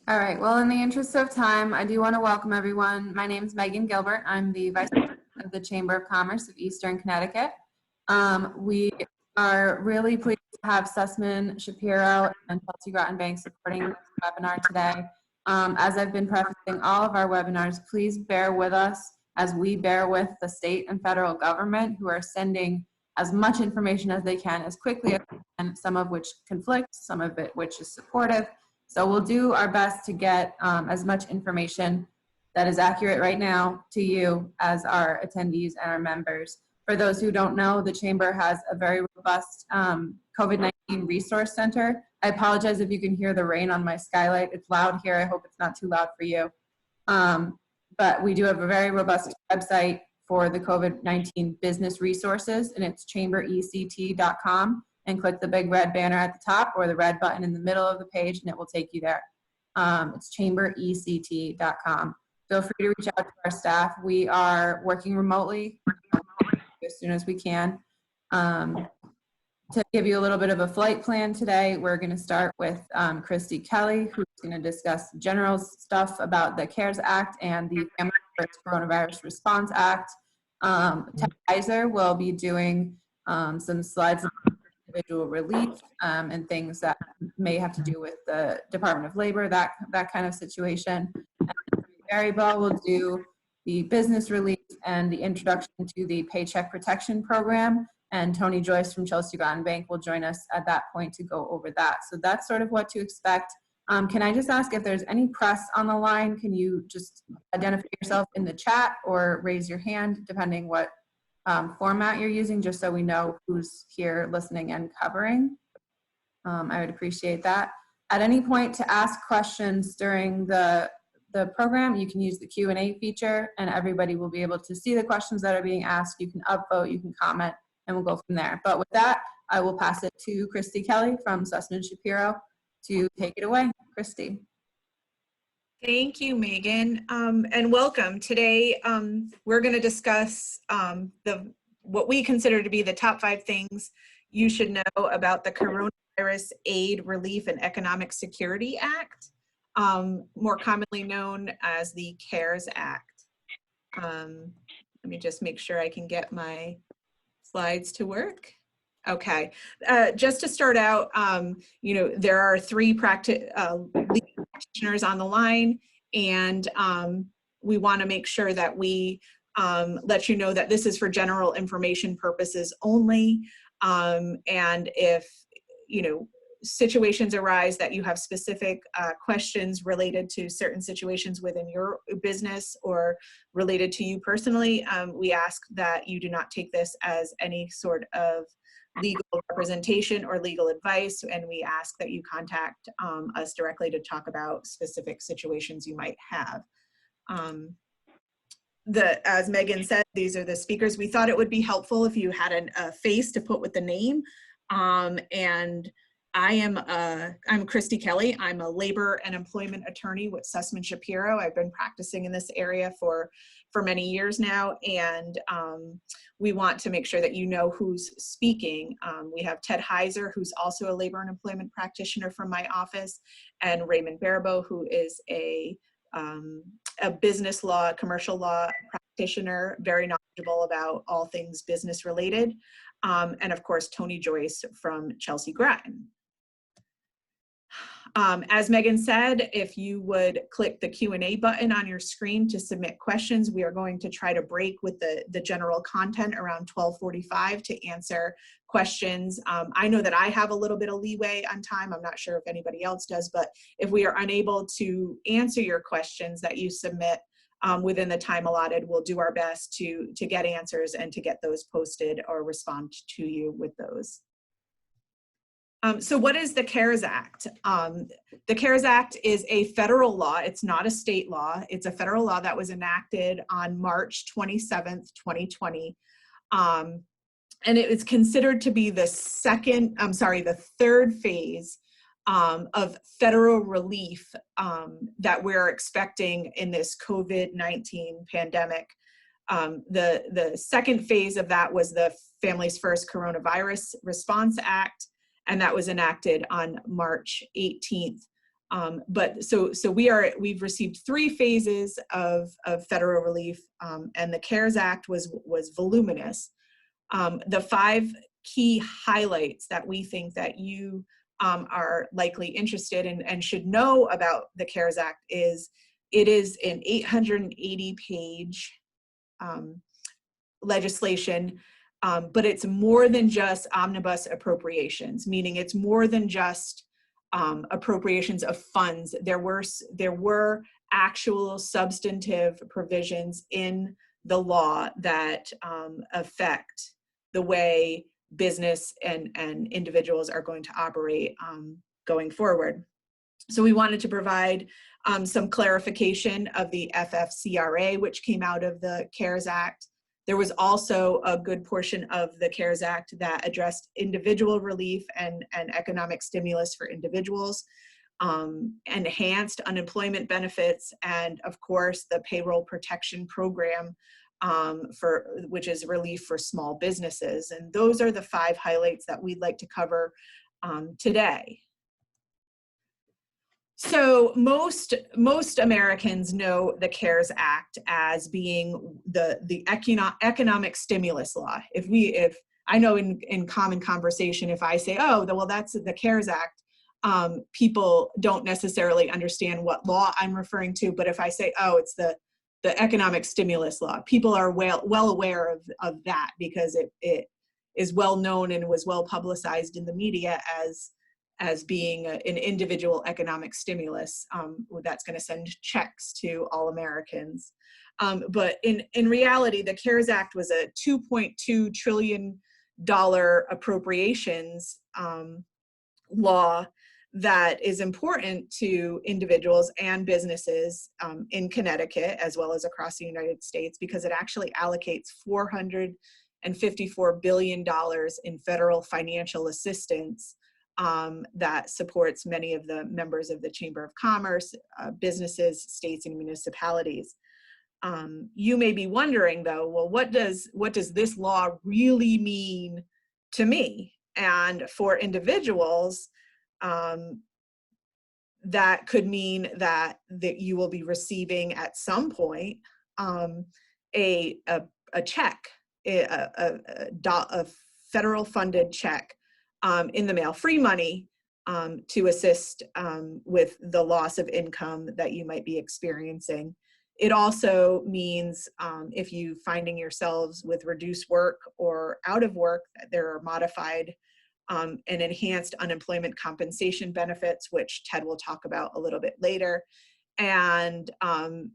All right, well, in the interest of time, I do want to welcome everyone. My name is Megan Gilbert. I'm the Vice President of the Chamber of Commerce of Eastern Connecticut. We are really pleased to have Sussman Shapiro and Chelsea Groton Bank supporting this webinar today. As I've been prefacing all of our webinars, please bear with us as we bear with the state and federal government who are sending as much information as they can as quickly as they can, some of which conflicts, some of it which is supportive. So we'll do our best to get as much information that is accurate right now to you as our attendees and our members. For those who don't know, the Chamber has a very robust COVID-19 resource center. I apologize if you can hear the rain on my skylight. It's loud here. I hope it's not too loud for you. But we do have a very robust website for the COVID-19 business resources, and it's chamberect.com. And click the big red banner at the top or the red button in the middle of the page and it will take you there. It's chamberect.com. Feel free to reach out to our staff. We are working remotely as soon as we can. To give you a little bit of a flight plan today, we're going to start with Christy Kelly, who's going to discuss general stuff about the CARES Act and the Family First Coronavirus Response Act. Ted Kaiser will be doing some slides about individual relief and things that may have to do with the Department of Labor, that kind of situation. And Barry Ball will do the business relief and the introduction to the Paycheck Protection Program. And Tony Joyce from Chelsea Groton Bank will join us at that point to go over that. So that's sort of what to expect. Can I just ask if there's any press on the line? Can you just identify yourself in the chat or raise your hand, depending what format you're using, just so we know who's here listening and covering. I would appreciate that. At any point to ask questions during the program, you can use the Q&A feature and everybody will be able to see the questions that are being asked. You can upvote, you can comment, and we'll go from there. But with that, I will pass it to Christy Kelly from Sussman Shapiro to take it away. Christy. Thank you, Megan, and welcome. Today, we're going to discuss what we consider to be the top 5 things you should know about the Coronavirus Aid, Relief, and Economic Security Act, more commonly known as the CARES Act. Let me just make sure I can get my slides to work. Okay, just to start out, there are 3 legal practitioners on the line, and we want to make sure that we let you know that this is for general information purposes only, and if situations arise that you have specific questions related to certain situations within your business or related to you personally, we ask that you do not take this as any sort of legal representation or legal advice, and we ask that you contact us directly to talk about specific situations you might have. As Megan said, these are the speakers. We thought it would be helpful if you had a face to put with the name, and I'm Christy Kelly. I'm a labor and employment attorney with Sussman Shapiro. I've been practicing in this area for many years now, and we want to make sure that you know who's speaking. We have Ted Kaiser, who's also a labor and employment practitioner from my office, and Raymond Barabo, who is a business law, commercial law practitioner, very knowledgeable about all things business related, and of course Tony Joyce from Chelsea Groton. As Megan said, if you would click the Q&A button on your screen to submit questions, we are going to try to break with the general content around 12:45 to answer questions. I know that I have a little bit of leeway on time. I'm not sure if anybody else does, but if we are unable to answer your questions that you submit within the time allotted, we'll do our best to get answers and to get those posted or respond to you with those. So what is the CARES Act? The CARES Act is a federal law. It's not a state law. It's a federal law that was enacted on March 27th, 2020. And it is considered to be the third phase of federal relief that we're expecting in this COVID-19 pandemic. The second phase of that was the Families First Coronavirus Response Act, and that was enacted on March 18th But we've received 3 phases of federal relief, and the CARES Act was voluminous. The 5 key highlights that we think that you are likely interested in and should know about the CARES Act is it is an 880-page legislation, but it's more than just omnibus appropriations, meaning it's more than just appropriations of funds. There were actual substantive provisions in the law that affect the way business and individuals are going to operate going forward. So we wanted to provide some clarification of the FFCRA, which came out of the CARES Act. There was also a good portion of the CARES Act that addressed individual relief and economic stimulus for individuals, enhanced unemployment benefits, and of course the Payroll Protection Program, which is relief for small businesses. And those are the 5 highlights that we'd like to cover today. So most Americans know the CARES Act as being the economic stimulus law. If I know in common conversation, if I say, oh, well, that's the CARES Act, people don't necessarily understand what law I'm referring to. But if I say, oh, it's the economic stimulus law, people are well aware of that, because it is well known and was well publicized in the media as being an individual economic stimulus that's going to send checks to all Americans. But in reality, the CARES Act was a $2.2 trillion appropriations law that is important to individuals and businesses in Connecticut, as well as across the United States, because it actually allocates $454 billion in federal financial assistance that supports many of the members of the Chamber of Commerce, businesses, states, and municipalities. You may be wondering, though, well, what does this law really mean to me? And for individuals, that could mean that you will be receiving at some point a check, a federal funded check in the mail, free money to assist with the loss of income that you might be experiencing. It also means if you finding yourselves with reduced work or out of work, there are modified and enhanced unemployment compensation benefits, which Ted will talk about a little bit later. And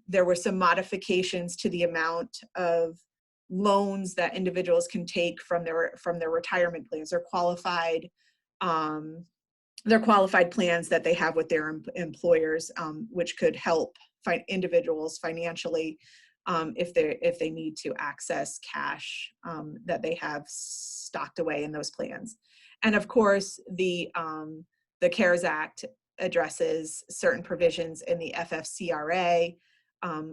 there were some modifications to the amount of loans that individuals can take from their retirement plans. They're qualified plans that they have with their employers, which could help individuals financially if they need to access cash that they have stocked away in those plans. And of course, the CARES Act addresses certain provisions in the FFCRA,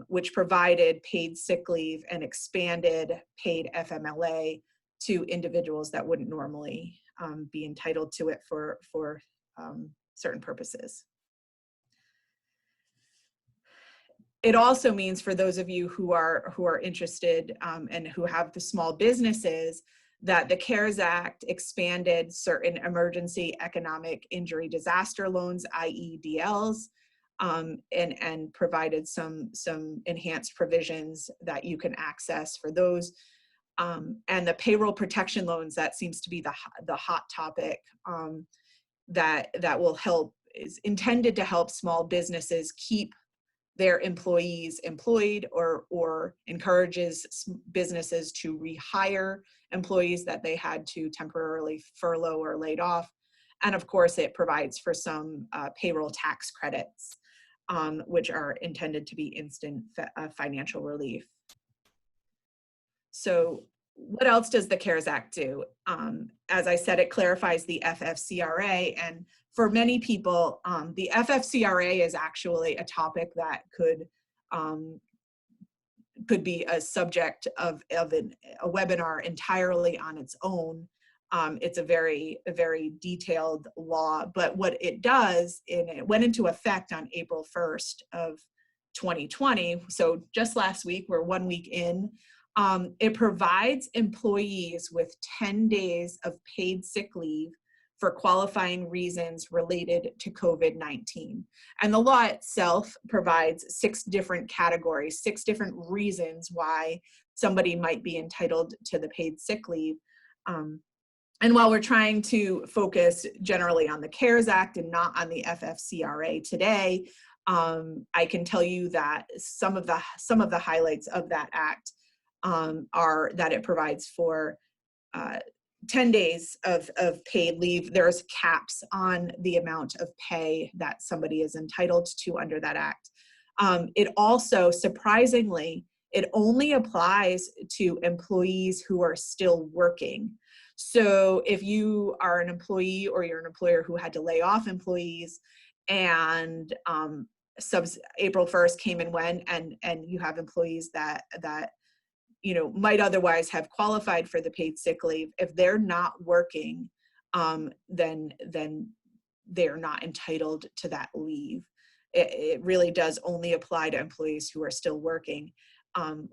which provided paid sick leave and expanded paid FMLA to individuals that wouldn't normally be entitled to it for certain purposes. It also means, for those of you who are interested and who have the small businesses, that the CARES Act expanded certain emergency economic injury disaster loans, IEDLs, and provided some enhanced provisions that you can access for those. And the payroll protection loans, that seems to be the hot topic, that will help, is intended to help small businesses keep their employees employed, or encourages businesses to rehire employees that they had to temporarily furlough or laid off. And of course, it provides for some payroll tax credits, which are intended to be instant financial relief. So what else does the CARES Act do? As I said, it clarifies the FFCRA, and for many people, the FFCRA is actually a topic that could be a subject of a webinar entirely on its own. It's a very detailed law, but what it does, and it went into effect on April 1st of 2020. So just last week, we're 1 week in. It provides employees with 10 days of paid sick leave for qualifying reasons related to COVID-19. And the law itself provides 6 different categories, 6 different reasons why somebody might be entitled to the paid sick leave. And while we're trying to focus generally on the CARES Act and not on the FFCRA today, I can tell you that some of the highlights of that act are that it provides for 10 days of paid leave. There's caps on the amount of pay that somebody is entitled to under that act. It also, surprisingly, it only applies to employees who are still working. So if you are an employee or you're an employer who had to lay off employees and April 1st came and went, and you have employees that might otherwise have qualified for the paid sick leave, if they're not working, then they're not entitled to that leave. It really does only apply to employees who are still working.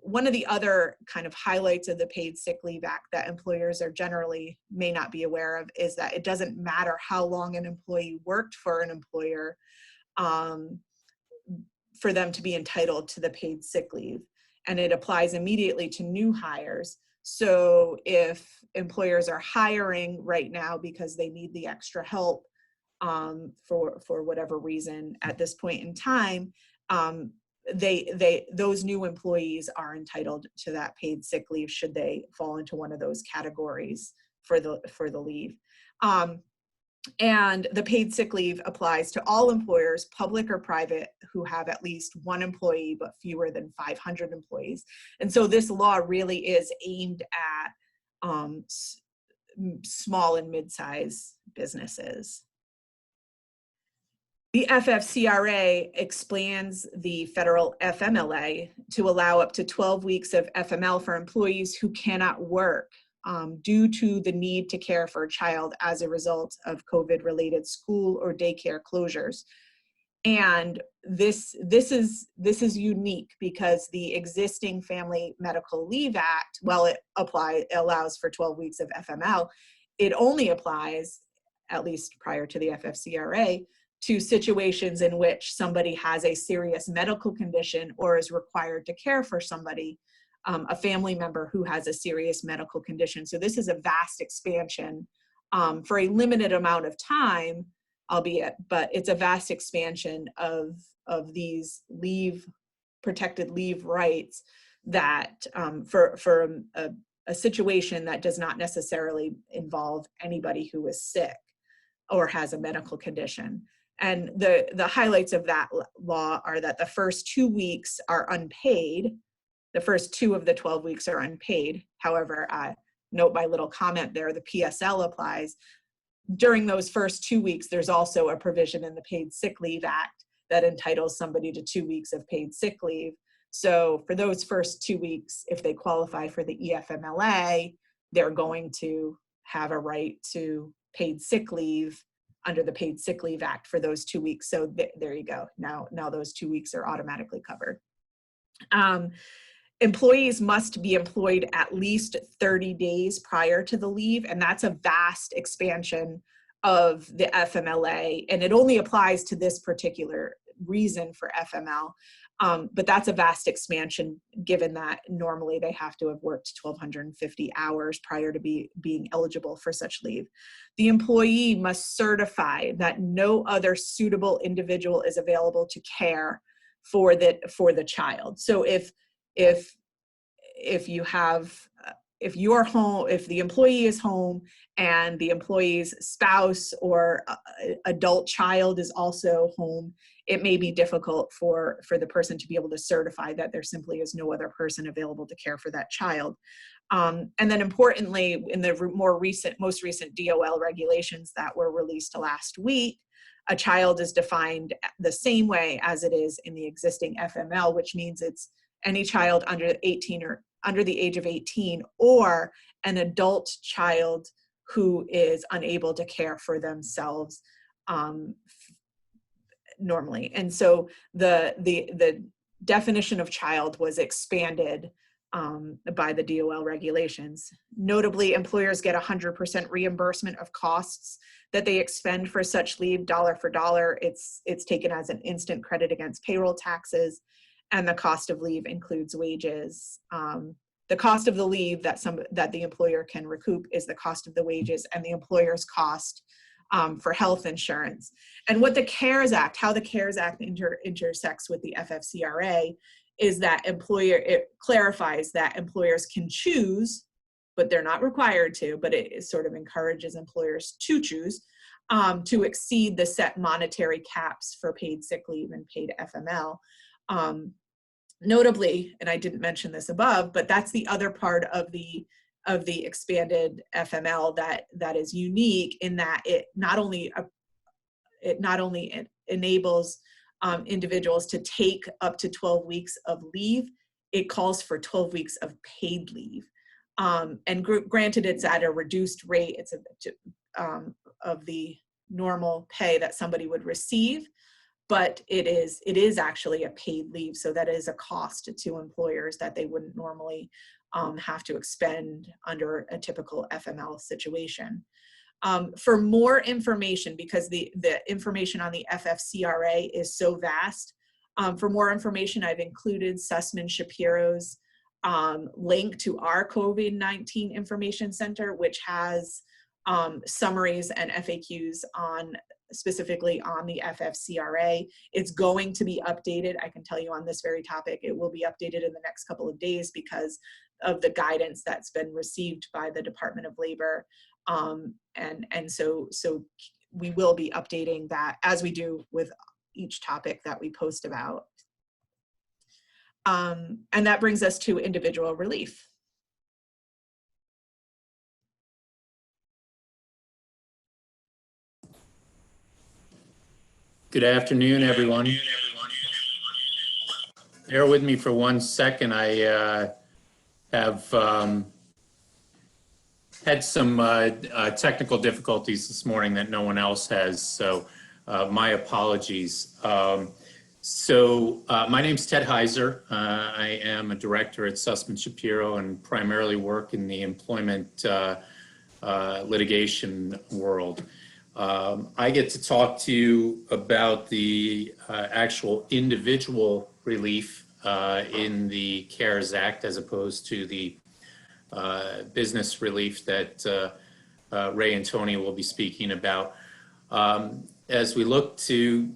One of the other kind of highlights of the Paid Sick Leave Act that employers are generally may not be aware of is that it doesn't matter how long an employee worked for an employer for them to be entitled to the paid sick leave. And it applies immediately to new hires. So if employers are hiring right now because they need the extra help for whatever reason at this point in time, those new employees are entitled to that paid sick leave should they fall into one of those categories for the leave. And the paid sick leave applies to all employers, public or private, who have at least one employee but fewer than 500 employees. And so this law really is aimed at small and mid-sized businesses. The FFCRA expands the federal FMLA to allow up to 12 weeks of FML for employees who cannot work due to the need to care for a child as a result of COVID-related school or daycare closures. And this is unique because the existing Family Medical Leave Act, while it allows for 12 weeks of FML, it only applies, at least prior to the FFCRA, to situations in which somebody has a serious medical condition or is required to care for somebody, a family member who has a serious medical condition. So this is a vast expansion for a limited amount of time, albeit, but it's a vast expansion of these protected leave rights that for a situation that does not necessarily involve anybody who is sick or has a medical condition. And the highlights of that law are that the first 2 weeks are unpaid. The first 2 of the 12 weeks are unpaid. However, note my little comment there, the PSL applies. During those first 2 weeks, there's also a provision in the Paid Sick Leave Act that entitles somebody to 2 weeks of paid sick leave. So for those first 2 weeks, if they qualify for the EFMLA, they're going to have a right to paid sick leave under the Paid Sick Leave Act for those 2 weeks. So there you go. Now those 2 weeks are automatically covered. Employees must be employed at least 30 days prior to the leave, and that's a vast expansion of the FMLA, and it only applies to this particular reason for FML. But that's a vast expansion given that normally they have to have worked 1,250 hours prior to being eligible for such leave. The employee must certify that no other suitable individual is available to care for the child. So if you're home, if the employee is home and the employee's spouse or adult child is also home, it may be difficult for the person to be able to certify that there simply is no other person available to care for that child. And then importantly, in the most recent DOL regulations that were released last week, a child is defined the same way as it is in the existing FML, which means it's any child under 18 or under the age of 18 or an adult child who is unable to care for themselves normally. And so the definition of child was expanded by the DOL regulations. Notably, employers get 100% reimbursement of costs that they expend for such leave, dollar for dollar. It's taken as an instant credit against payroll taxes, and the cost of leave includes wages. The cost of the leave that the employer can recoup is the cost of the wages and the employer's cost for health insurance. And what the CARES Act, how the CARES Act intersects with the FFCRA is that it clarifies that employers can choose, but they're not required to, but it sort of encourages employers to choose to exceed the set monetary caps for paid sick leave and paid FML. Notably, and I didn't mention this above, but that's the other part of the expanded FML that is unique in that it not only enables individuals to take up to 12 weeks of leave, it calls for 12 weeks of paid leave. And granted, it's at a reduced rate. It's of the normal pay that somebody would receive, but it is actually a paid leave. So that is a cost to employers that they wouldn't normally have to expend under a typical FML situation. For more information, because the information on the FFCRA is so vast, for more information, I've included Sussman Shapiro's link to our COVID-19 Information Center, which has summaries and FAQs specifically on the FFCRA. It's going to be updated. I can tell you on this very topic, it will be updated in the next couple of days because of the guidance that's been received by the Department of Labor. And so we will be updating that as we do with each topic that we post about. And that brings us to individual relief. Good afternoon, everyone. Bear with me for 1 second. I have had some technical difficulties this morning that no one else has, so my apologies. My name's Ted Heiser. I am a director at Sussman Shapiro and primarily work in the employment litigation world. I get to talk to you about the actual individual relief in the CARES Act as opposed to the business relief that Ray and Tony will be speaking about. As we look to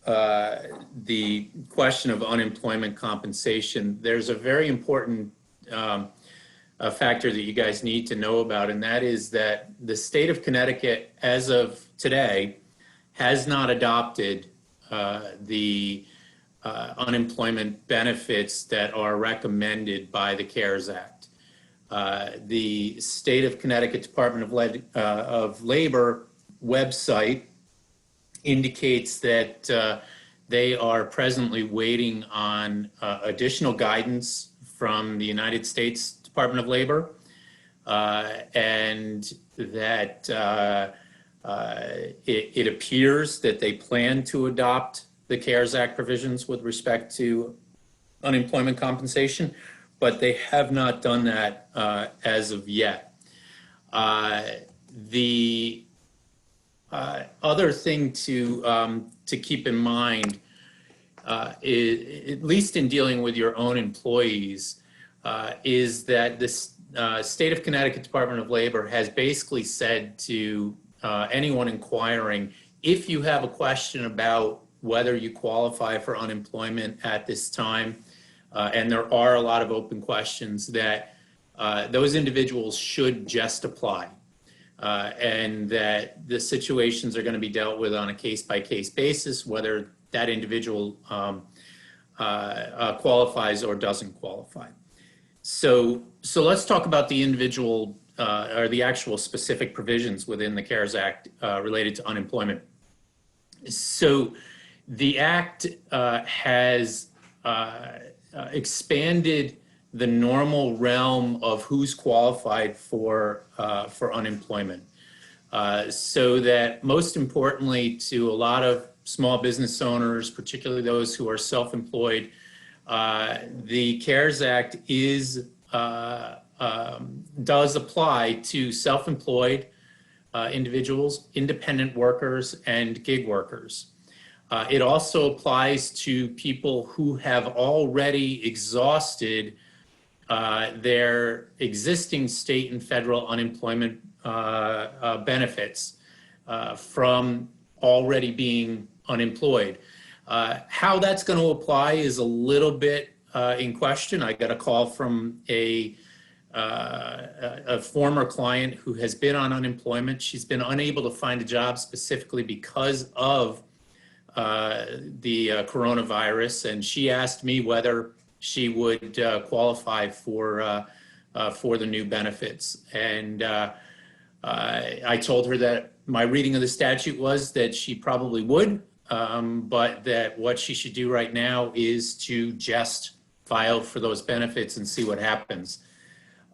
the question of unemployment compensation, there's a very important a factor that you guys need to know about, and that is that the state of Connecticut, as of today, has not adopted the unemployment benefits that are recommended by the CARES Act. The state of Connecticut Department of Labor website indicates that they are presently waiting on additional guidance from the United States Department of Labor, and that it appears that they plan to adopt the CARES Act provisions with respect to unemployment compensation, but they have not done that as of yet. The other thing to keep in mind, is, at least in dealing with your own employees, is that the state of Connecticut Department of Labor has basically said to anyone inquiring, if you have a question about whether you qualify for unemployment at this time, and there are a lot of open questions, that those individuals should just apply, and that the situations are going to be dealt with on a case-by-case basis, whether that individual qualifies or doesn't qualify. So let's talk about the individual or the actual specific provisions within the CARES Act related to unemployment. So the Act has expanded the normal realm of who's qualified for unemployment. so that most importantly to a lot of small business owners, particularly those who are self-employed, the CARES Act does apply to self-employed individuals, independent workers, and gig workers. It also applies to people who have already exhausted their existing state and federal unemployment benefits from already being unemployed. How that's going to apply is a little bit in question. I got a call from a former client who has been on unemployment. She's been unable to find a job specifically because of the coronavirus, and she asked me whether she would qualify for the new benefits. And I told her that my reading of the statute was that she probably would, but that what she should do right now is to just file for those benefits and see what happens.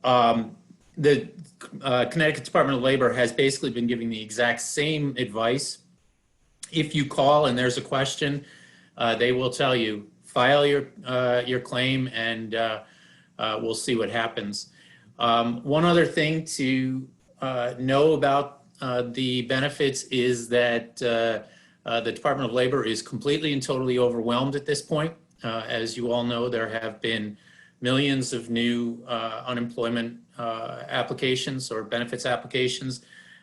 The Connecticut Department of Labor has basically been giving the exact same advice. If you call and there's a question, they will tell you, file your claim, and we'll see what happens. One other thing to know about the benefits is that the Department of Labor is completely and totally overwhelmed at this point. As you all know, there have been millions of new unemployment applications or benefits applications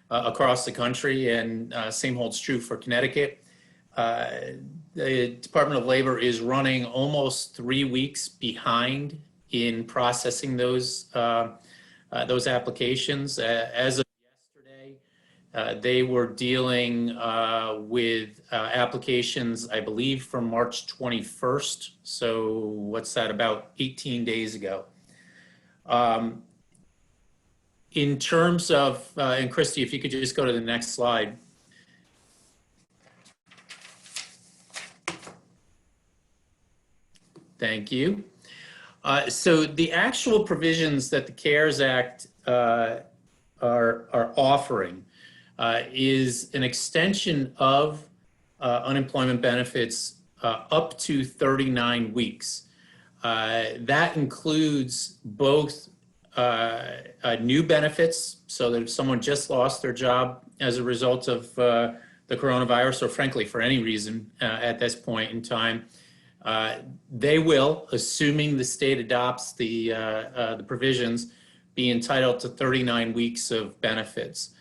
across the country, and same holds true for Connecticut. The Department of Labor is running almost 3 weeks behind in processing those applications. As of yesterday, they were dealing with applications, I believe, from March 21st. So what's that, about 18 days ago. In terms of, and Christy, if you could just go to the next slide. Thank you. So the actual provisions that the CARES Act are offering is an extension of unemployment benefits up to 39 weeks. That includes both new benefits, so that if someone just lost their job as a result of the coronavirus, or frankly for any reason at this point in time, they will, assuming the state adopts the provisions, be entitled to 39 weeks of benefits.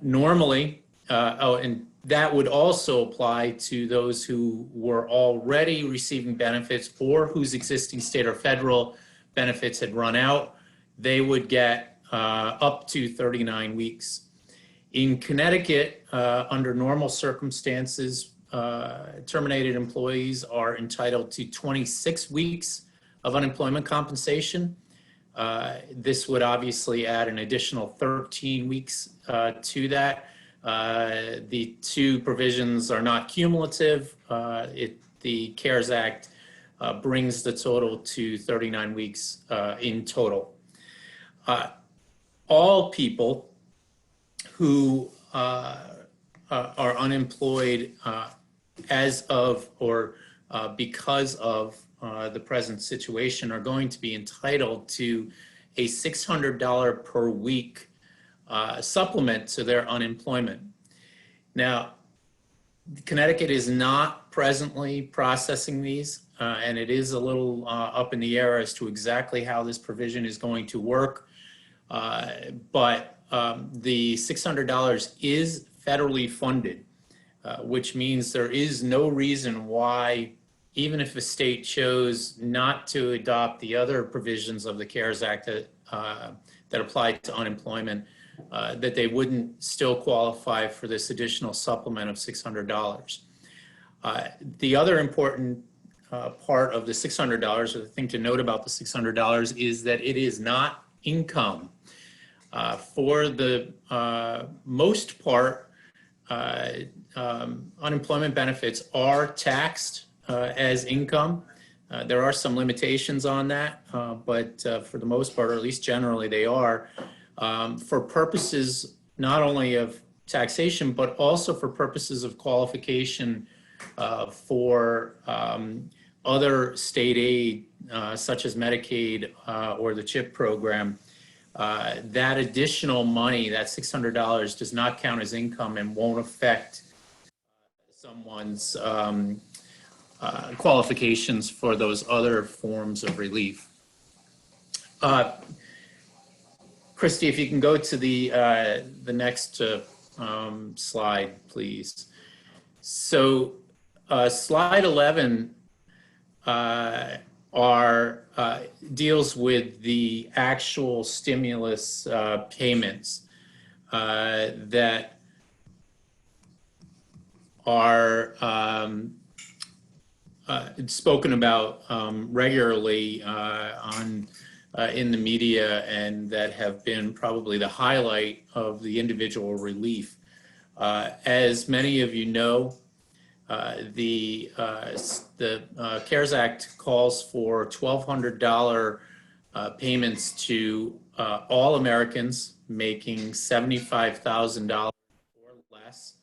Normally, and that would also apply to those who were already receiving benefits or whose existing state or federal benefits had run out. They would get up to 39 weeks. In Connecticut, under normal circumstances, terminated employees are entitled to 26 weeks of unemployment compensation. This would obviously add an additional 13 weeks to that. The two provisions are not cumulative. The CARES Act brings the total to 39 weeks in total. All people who are unemployed as of or because of the present situation are going to be entitled to a $600 per week supplement to their unemployment. Now, Connecticut is not presently processing these, and it is a little up in the air as to exactly how this provision is going to work. But the $600 is federally funded, which means there is no reason why, even if a state chose not to adopt the other provisions of the CARES Act that apply to unemployment, that they wouldn't still qualify for this additional supplement of $600. The other important part of the $600, or the thing to note about the $600, is that it is not income. For the most part, unemployment benefits are taxed as income. There are some limitations on that, but for the most part, or at least generally they are. For purposes not only of taxation, but also for purposes of qualification for other state aid, such as Medicaid or the CHIP program. That additional money, that $600, does not count as income and won't affect someone's qualifications for those other forms of relief. Christy, if you can go to the next slide, please. So slide 11 deals with the actual stimulus payments that are spoken about regularly in the media, and that have been probably the highlight of the individual relief. As many of you know, the CARES Act calls for $1,200 payments to all Americans making $75,000 or less,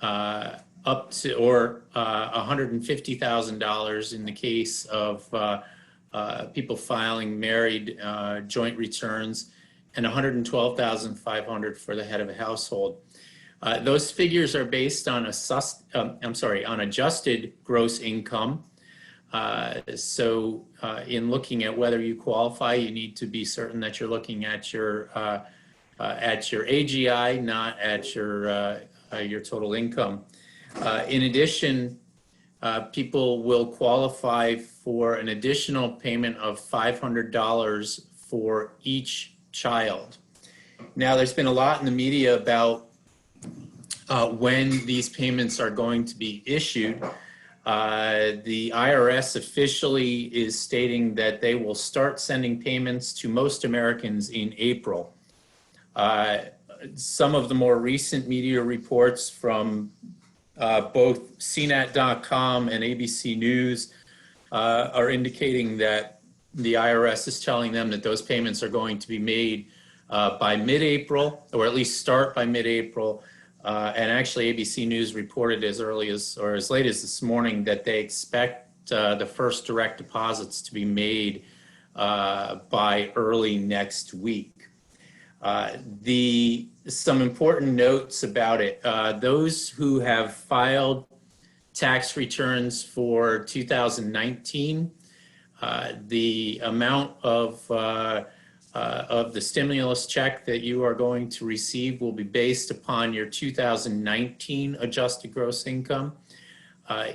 up to, or $150,000 in the case of people filing married joint returns, and $112,500 for the head of a household. Those figures are based on on adjusted gross income. So in looking at whether you qualify, you need to be certain that you're looking at your AGI, not at your total income. In addition, people will qualify for an additional payment of $500 for each child. Now, there's been a lot in the media about when these payments are going to be issued. The IRS officially is stating that they will start sending payments to most Americans in April. Some of the more recent media reports from both CNET.com and ABC News are indicating that the IRS is telling them that those payments are going to be made by mid-April, or at least start by mid-April. And actually, ABC News reported as early as, or as late as this morning, that they expect the first direct deposits to be made by early next week. Some important notes about it. Those who have filed tax returns for 2019, the amount of the stimulus check that you are going to receive will be based upon your 2019 adjusted gross income.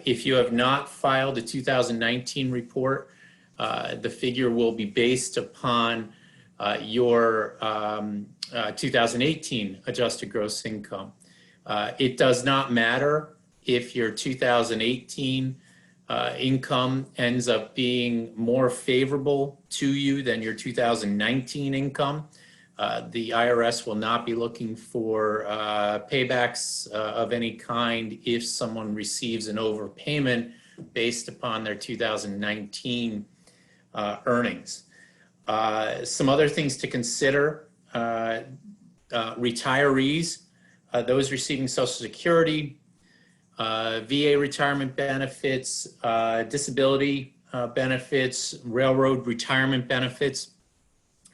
If you have not filed a 2019 report, the figure will be based upon your 2018 adjusted gross income. It does not matter if your 2018 income ends up being more favorable to you than your 2019 income. The IRS will not be looking for paybacks of any kind if someone receives an overpayment based upon their 2019 earnings. Some other things to consider: retirees, those receiving Social Security, VA retirement benefits, disability benefits, railroad retirement benefits,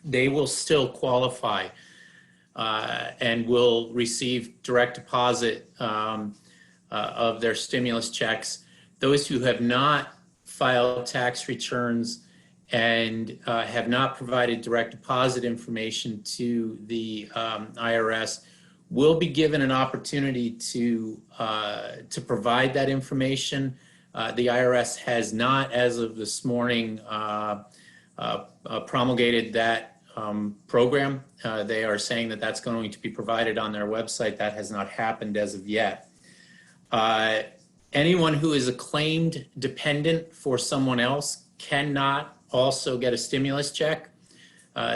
they will still qualify and will receive direct deposit of their stimulus checks. Those who have not filed tax returns and have not provided direct deposit information to the IRS will be given an opportunity to provide that information. The IRS has not, as of this morning, promulgated that program. They are saying that that's going to be provided on their website. That has not happened as of yet. Anyone who is a claimed dependent for someone else cannot also get a stimulus check.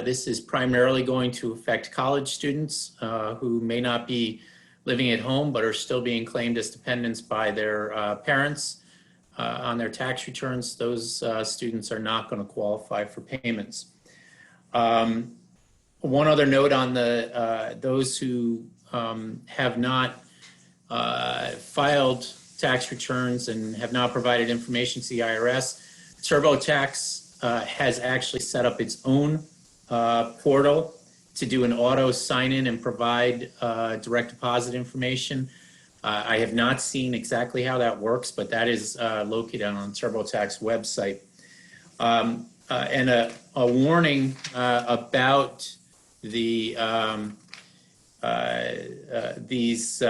This is primarily going to affect college students who may not be living at home but are still being claimed as dependents by their parents on their tax returns. Those students are not going to qualify for payments. One other note on those who have not filed tax returns and have not provided information to the IRS, TurboTax has actually set up its own portal to do an auto sign-in and provide direct deposit information. I have not seen exactly how that works, but that is located on the TurboTax website. And a warning about the these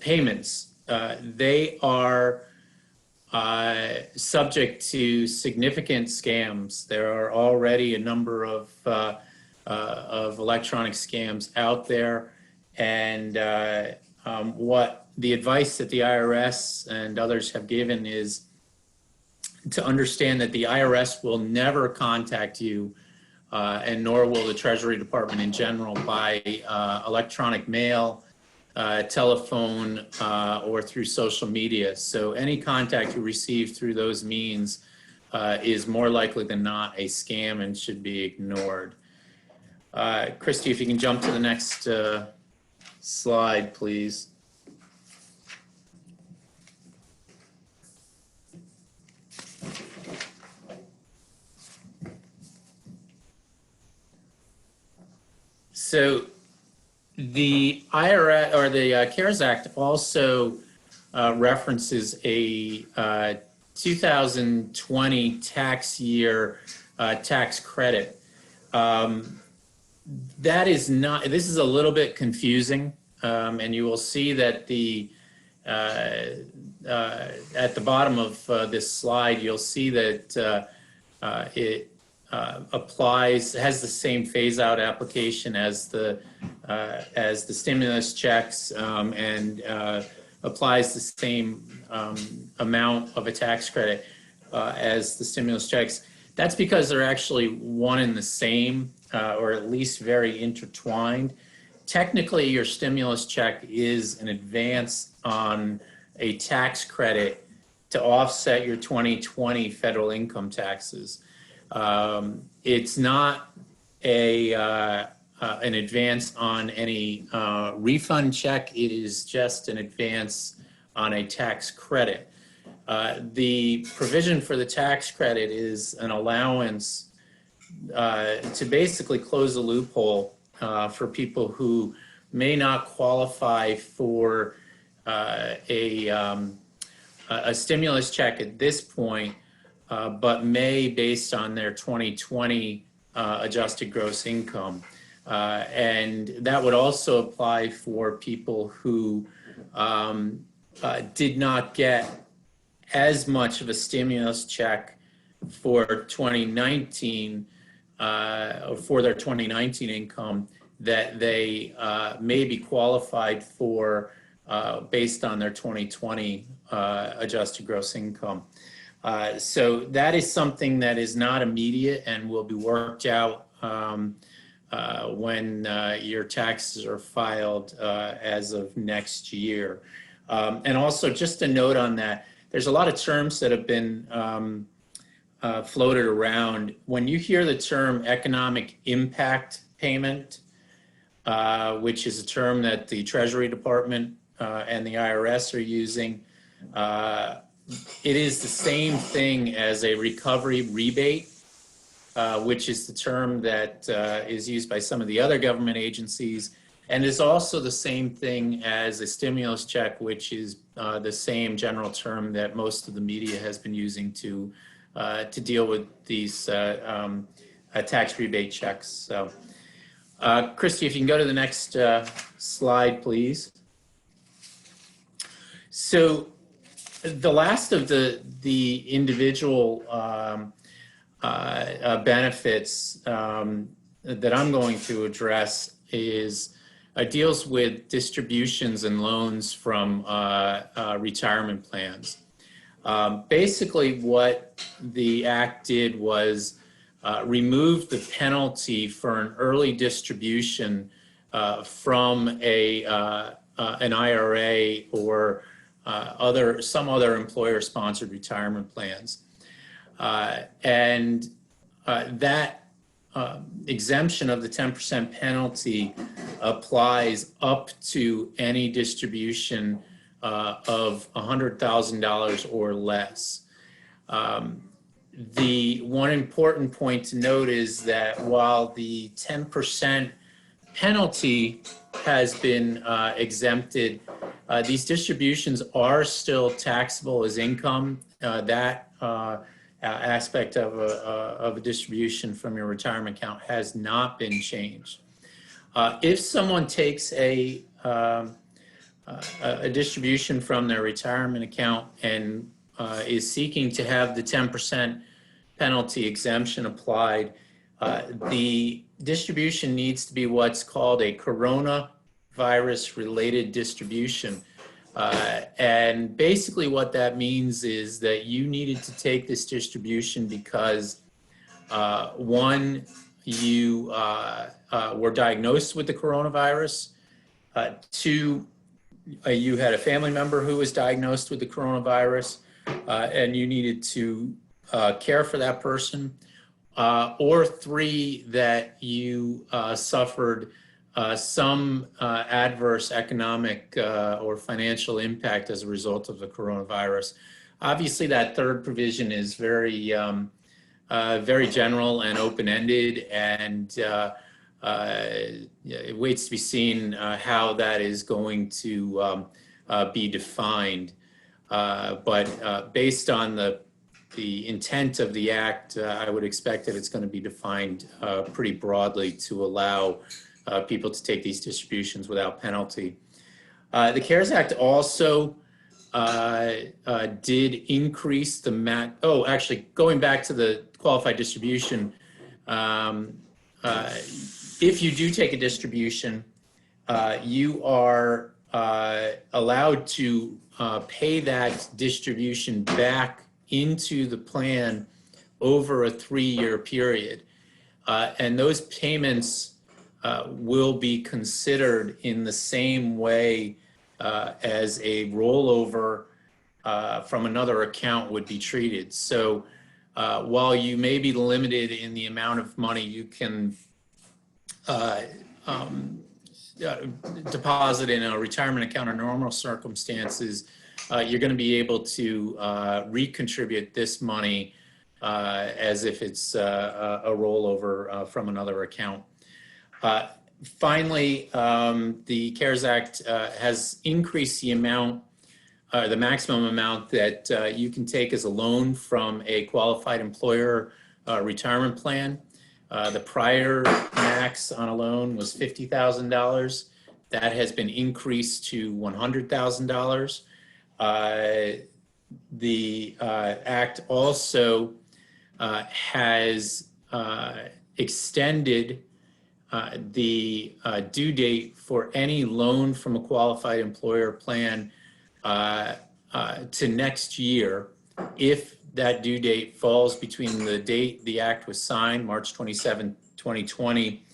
payments. They are subject to significant scams. There are already a number of electronic scams out there, and what the advice that the IRS and others have given is to understand that the IRS will never contact you, and nor will the Treasury Department in general, by electronic mail, telephone, or through social media. So any contact you receive through those means is more likely than not a scam and should be ignored. Christy, if you can jump to the next slide, please. So the IRS or the CARES Act also references a 2020 tax year tax credit. That is not, this is a little bit confusing, and you will see that the at the bottom of this slide, you'll see that it applies, has the same phase-out application as the stimulus checks, and applies the same amount of a tax credit as the stimulus checks. That's because they're actually one and the same, or at least very intertwined. Technically, your stimulus check is an advance on a tax credit to offset your 2020 federal income taxes. It's not an advance on any refund check. It is just an advance on a tax credit. The provision for the tax credit is an allowance to basically close a loophole for people who may not qualify for a stimulus check at this point, but may based on their 2020 adjusted gross income. And that would also apply for people who did not get as much of a stimulus check for 2019, or for their 2019 income, that they may be qualified for based on their 2020 adjusted gross income. So that is something that is not immediate and will be worked out when your taxes are filed as of next year. And also, just a note on that, there's a lot of terms that have been floated around. When you hear the term economic impact payment, which is a term that the Treasury Department and the IRS are using, it is the same thing as a recovery rebate, which is the term that is used by some of the other government agencies, and is also the same thing as a stimulus check, which is the same general term that most of the media has been using to deal with these tax rebate checks. So, Christy, if you can go to the next slide, please. So, the last of the individual benefits that I'm going to address is deals with distributions and loans from retirement plans. Basically, what the Act did was remove the penalty for an early distribution from an IRA or some other employer-sponsored retirement plans, and that exemption of the 10% penalty applies up to any distribution of $100,000 or less. The one important point to note is that while the 10% penalty has been exempted, these distributions are still taxable as income. That aspect of a distribution from your retirement account has not been changed. If someone takes a distribution from their retirement account and is seeking to have the 10% penalty exemption applied, the distribution needs to be what's called a coronavirus-related distribution. And basically what that means is that you needed to take this distribution because, one, you were diagnosed with the coronavirus, two, you had a family member who was diagnosed with the coronavirus, and you needed to care for that person, or three, that you suffered some adverse economic or financial impact as a result of the coronavirus. Obviously, that third provision is very, very general and open-ended, and it waits to be seen how that is going to be defined. But based on the intent of the Act, I would expect that it's going to be defined pretty broadly to allow people to take these distributions without penalty. The CARES Act also did increase the actually, going back to the qualified distribution, if you do take a distribution, you are allowed to pay that distribution back into the plan over a 3-year period. And those payments will be considered in the same way as a rollover from another account would be treated. So while you may be limited in the amount of money you can deposit in a retirement account in normal circumstances, you're going to be able to recontribute this money as if it's a rollover from another account. Finally, the CARES Act has increased the amount, the maximum amount that you can take as a loan from a qualified employer retirement plan. The prior max on a loan was $50,000. That has been increased to $100,000. The Act also has extended the due date for any loan from a qualified employer plan to next year if that due date falls between the date the Act was signed, March 27, 2020,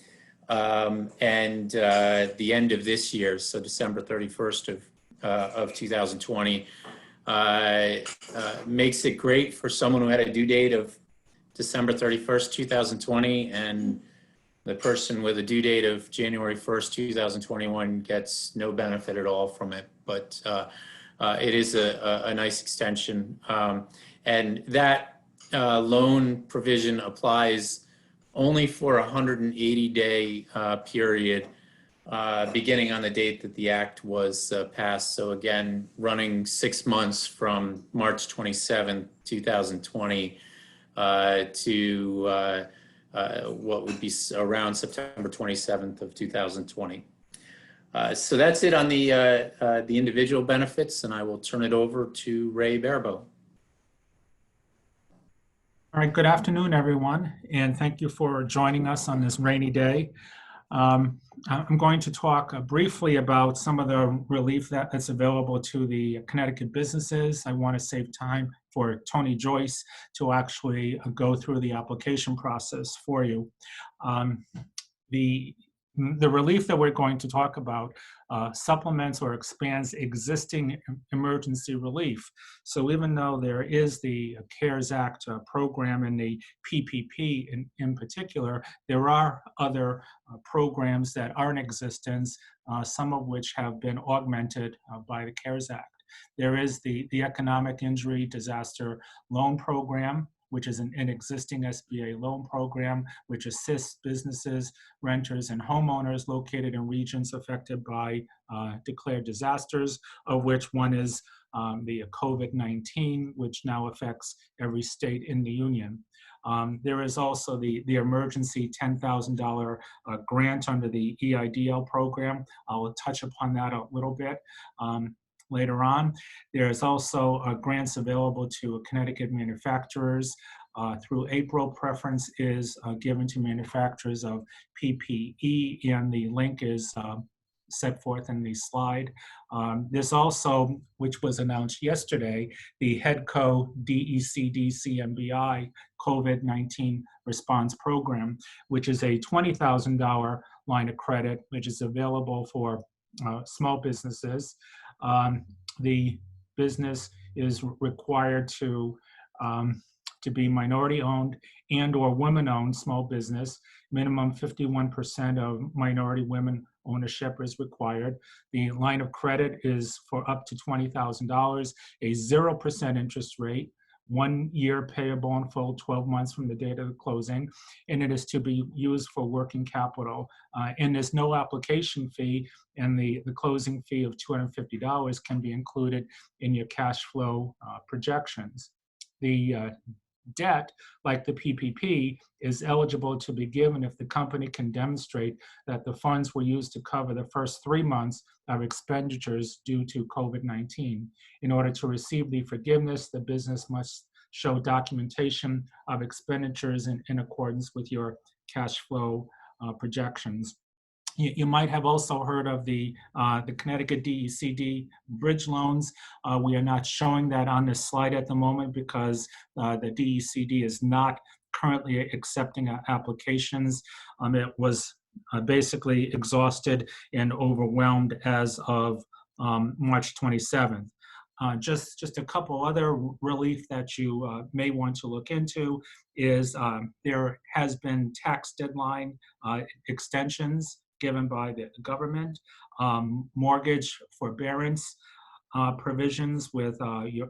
and the end of this year, so December 31st of 2020. Makes it great for someone who had a due date of December 31st, 2020, and the person with a due date of January 1st, 2021 gets no benefit at all from it. But it is a nice extension. And that loan provision applies only for a 180-day period beginning on the date that the Act was passed. So again, running 6 months from March 27, 2020 to what would be around September 27th of 2020. So that's it on the individual benefits, and I will turn it over to Ray Barabo. All right, good afternoon, everyone, and thank you for joining us on this rainy day. I'm going to talk briefly about some of the relief that's available to the Connecticut businesses. I want to save time for Tony Joyce to actually go through the application process for you. The The relief that we're going to talk about supplements or expands existing emergency relief. So even though there is the CARES Act program and the PPP in particular, there are other programs that are in existence, some of which have been augmented by the CARES Act. There is the Economic Injury Disaster Loan Program, which is an existing SBA loan program, which assists businesses, renters, and homeowners located in regions affected by declared disasters, of which one is the COVID-19, which now affects every state in the union. There is also the emergency $10,000 grant under the EIDL program. I'll touch upon that a little bit later on. There is also grants available to Connecticut manufacturers. Through April, preference is given to manufacturers of PPE, and the link is set forth in the slide. There's also, which was announced yesterday, the HEDCO DECD CMBI COVID-19 response program, which is a $20,000 line of credit, which is available for small businesses. The business is required to be minority-owned and or women-owned small business. Minimum 51% of minority women ownership is required. The line of credit is for up to $20,000, a 0% interest rate, 1 year payable in full, 12 months from the date of the closing, and it is to be used for working capital. And there's no application fee, and the closing fee of $250 can be included in your cash flow projections. The debt, like the PPP, is eligible to be given if the company can demonstrate that the funds were used to cover the first 3 months of expenditures due to COVID-19. In order to receive the forgiveness, the business must show documentation of expenditures in accordance with your cash flow projections. You might have also heard of the Connecticut DECD bridge loans. We are not showing that on this slide at the moment because the DECD is not currently accepting applications. It was basically exhausted and overwhelmed as of March 27th. Just a couple other relief that you may want to look into is there has been tax deadline extensions given by the government, mortgage forbearance provisions with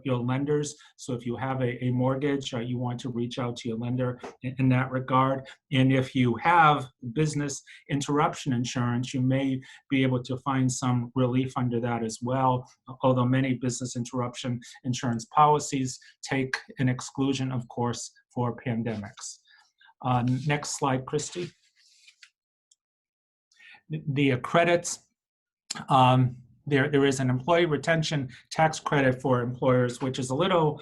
your lenders. So if you have a mortgage, you want to reach out to your lender in that regard. And if you have business interruption insurance, you may be able to find some relief under that as well, although many business interruption insurance policies take an exclusion, of course, for pandemics. Next slide, Christy. The credits, there is an employee retention tax credit for employers, which is a little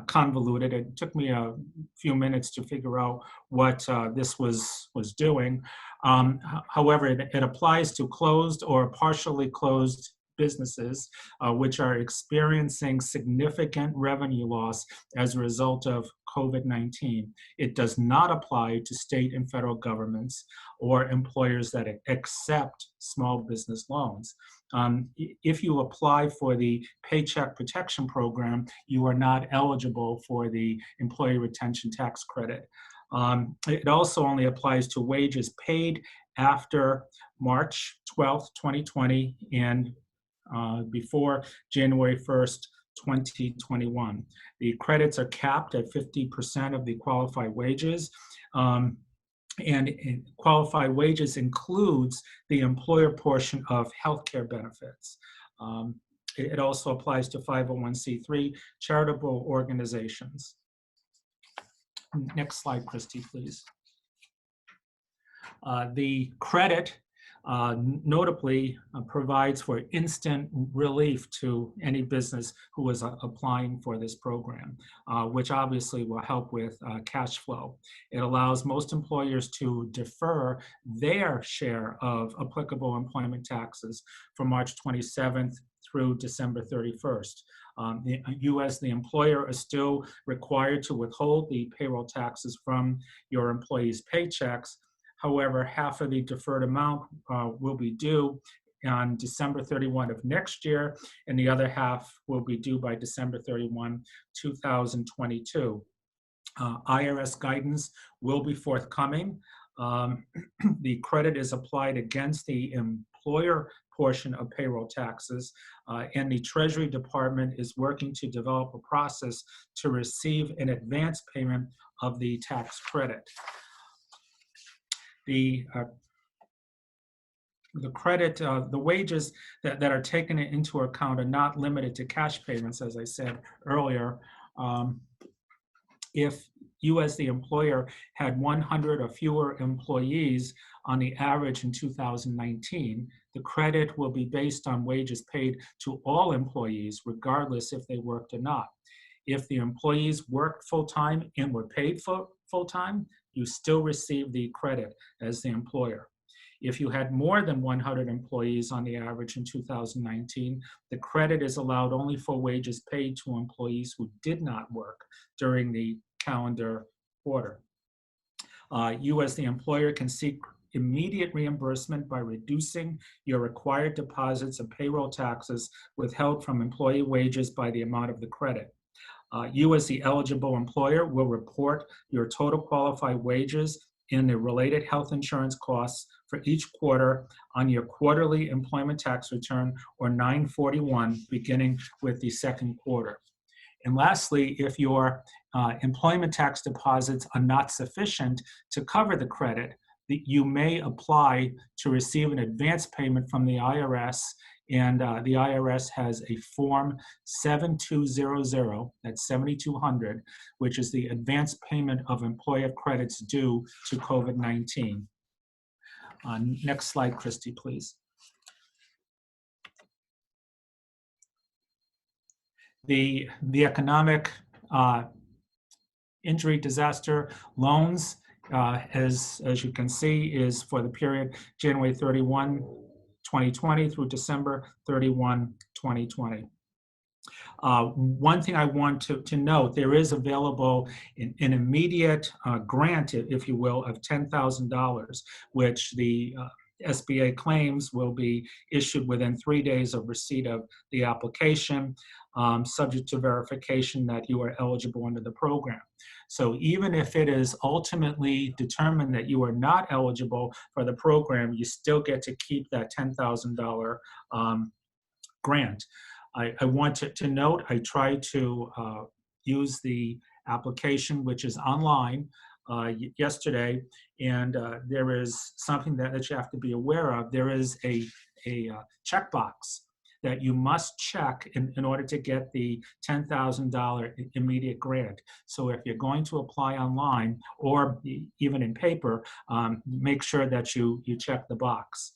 convoluted. It took me a few minutes to figure out what this was doing. However, it applies to closed or partially closed businesses which are experiencing significant revenue loss as a result of COVID-19. It does not apply to state and federal governments or employers that accept small business loans. If you apply for the Paycheck Protection Program, you are not eligible for the employee retention tax credit. It also only applies to wages paid after March 12th, 2020 and before January 1st, 2021. The credits are capped at 50% of the qualified wages. And qualified wages includes the employer portion of healthcare benefits. It also applies to 501c3 charitable organizations. Next slide, Christy, please. The credit notably provides for instant relief to any business who is applying for this program, which obviously will help with cash flow. It allows most employers to defer their share of applicable employment taxes from March 27th through December 31st. You as the employer are still required to withhold the payroll taxes from your employees' paychecks. However, half of the deferred amount will be due on December 31 of next year, and the other half will be due by December 31, 2022. IRS guidance will be forthcoming. The credit is applied against the employer portion of payroll taxes, and the Treasury Department is working to develop a process to receive an advance payment of the tax credit. The credit, the wages that are taken into account are not limited to cash payments, as I said earlier. If you as the employer had 100 or fewer employees on the average in 2019, the credit will be based on wages paid to all employees, regardless if they worked or not. If the employees worked full-time and were paid full-time, you still receive the credit as the employer. If you had more than 100 employees on the average in 2019, the credit is allowed only for wages paid to employees who did not work during the calendar quarter. You as the employer can seek immediate reimbursement by reducing your required deposits of payroll taxes withheld from employee wages by the amount of the credit. You as the eligible employer will report your total qualified wages and the related health insurance costs for each quarter on your quarterly employment tax return or 941, beginning with the second quarter. And lastly, if your employment tax deposits are not sufficient to cover the credit, you may apply to receive an advance payment from the IRS, and the IRS has a form 7200, that's 7200, which is the advance payment of employer credits due to COVID-19. Next slide, Christy, please. The economic injury disaster loans, as you can see, is for the period January 31, 2020 through December 31, 2020. One thing I want to note, there is available an immediate grant, if you will, of $10,000, which the SBA claims will be issued within 3 days of receipt of the application, subject to verification that you are eligible under the program. So even if it is ultimately determined that you are not eligible for the program, you still get to keep that $10,000 grant. I want to note, I tried to use the application, which is online, yesterday, and there is something that you have to be aware of. There is a checkbox that you must check in order to get the $10,000 immediate grant. So if you're going to apply online or even in paper, make sure that you check the box.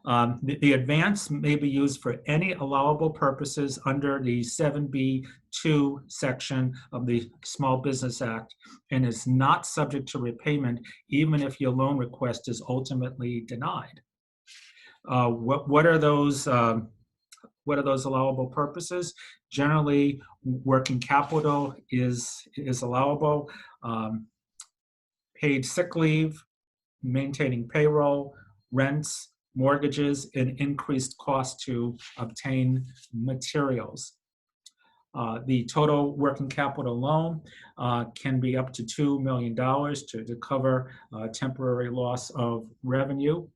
The advance may be used for any allowable purposes under the 7B2 section of the Small Business Act and is not subject to repayment even if your loan request is ultimately denied. What are those allowable purposes? Generally, working capital is allowable. Paid sick leave, maintaining payroll, rents, mortgages, and increased cost to obtain materials. The total working capital loan can be up to $2 million to cover temporary loss of revenue.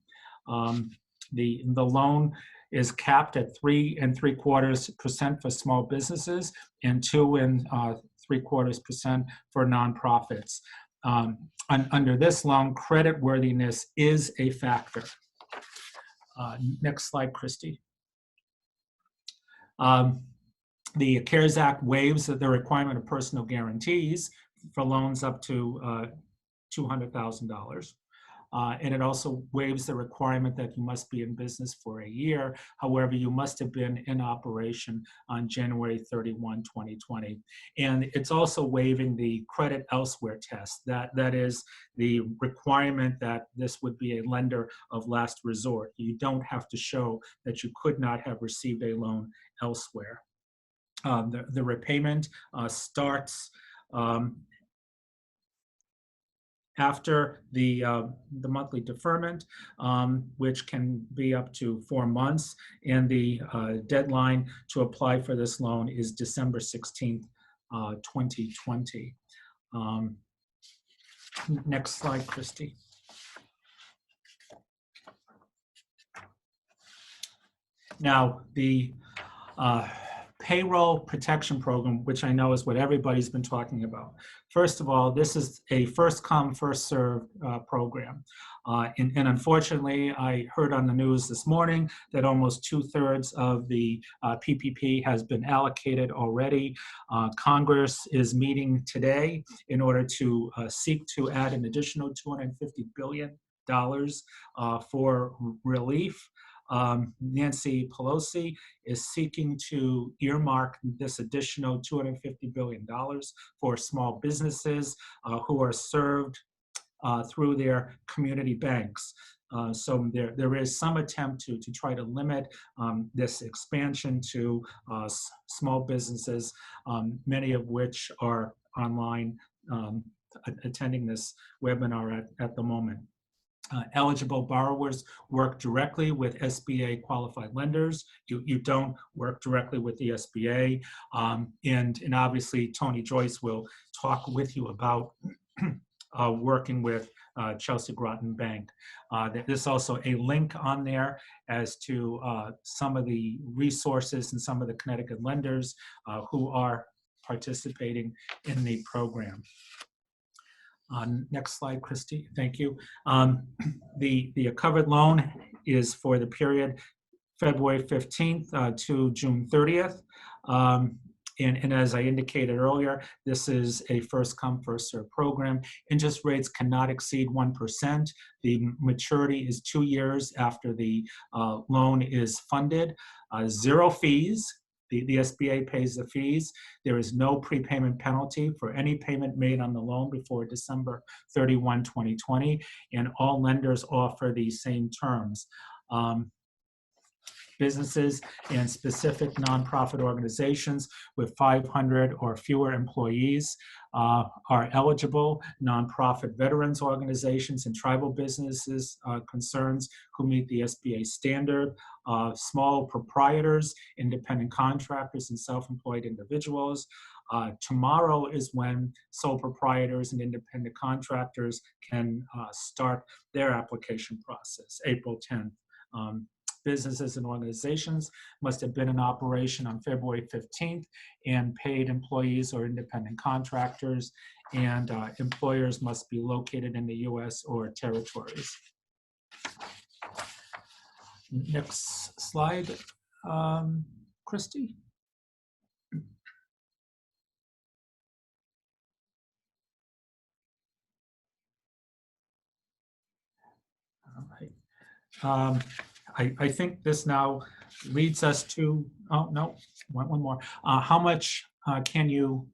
The loan is capped at 3 3/4% for small businesses and 2 3/4% for nonprofits. Under this loan, creditworthiness is a factor. Next slide, Christy. The CARES Act waives the requirement of personal guarantees for loans up to $200,000. And it also waives the requirement that you must be in business for a year. However, you must have been in operation on January 31, 2020. And it's also waiving the credit elsewhere test. That is the requirement that this would be a lender of last resort. You don't have to show that you could not have received a loan elsewhere. The repayment starts after the monthly deferment, which can be up to 4 months, and the deadline to apply for this loan is December 16th, 2020. Next slide, Christy. Now, the payroll protection program, which I know is what everybody's been talking about. First of all, this is a first come, first served program. And unfortunately, I heard on the news this morning that almost 2/3 of the PPP has been allocated already. Congress is meeting today in order to seek to add an additional $250 billion for relief. Nancy Pelosi is seeking to earmark this additional $250 billion for small businesses who are served through their community banks. So there is some attempt to try to limit this expansion to small businesses, many of which are online attending this webinar at the moment. Eligible borrowers work directly with SBA qualified lenders. You don't work directly with the SBA. And obviously, Tony Joyce will talk with you about working with Chelsea Groton Bank. There's also a link on there as to some of the resources and some of the Connecticut lenders who are participating in the program. Next slide, Christy. Thank you. The covered loan is for the period February 15th to June 30th. And as I indicated earlier, this is a first come, first served program. Interest rates cannot exceed 1%. The maturity is 2 years after the loan is funded. 0 fees. The SBA pays the fees. There is no prepayment penalty for any payment made on the loan before December 31, 2020, and all lenders offer the same terms. Businesses and specific nonprofit organizations with 500 or fewer employees are eligible. Nonprofit veterans organizations and tribal businesses concerns who meet the SBA standard. Small proprietors, independent contractors, and self-employed individuals. Tomorrow is when sole proprietors and independent contractors can start their application process, April 10th. Businesses and organizations must have been in operation on February 15th and paid employees or independent contractors, and employers must be located in the US or territories. Next slide, Christy. All right. I think this now leads us to, oh, no, one more. How much can you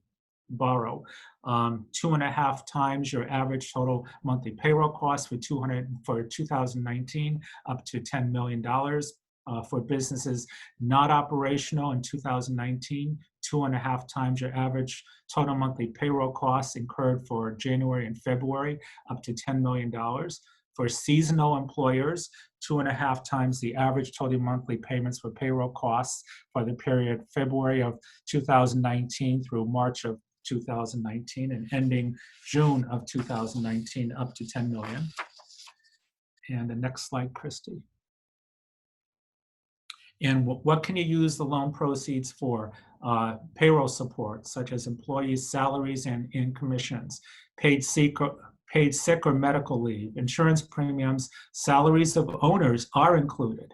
borrow? 2.5 times your average total monthly payroll cost for 2019, up to $10 million. For businesses not operational in 2019, 2.5 times your average total monthly payroll costs incurred for January and February, up to $10 million. For seasonal employers, 2.5 times the average total monthly payments for payroll costs for the period February of 2019 through March of 2019 and ending June of 2019, up to $10 million. And the next slide, Christy. And what can you use the loan proceeds for? Payroll support, such as employees' salaries and commissions, paid sick or medical leave, insurance premiums, salaries of owners are included,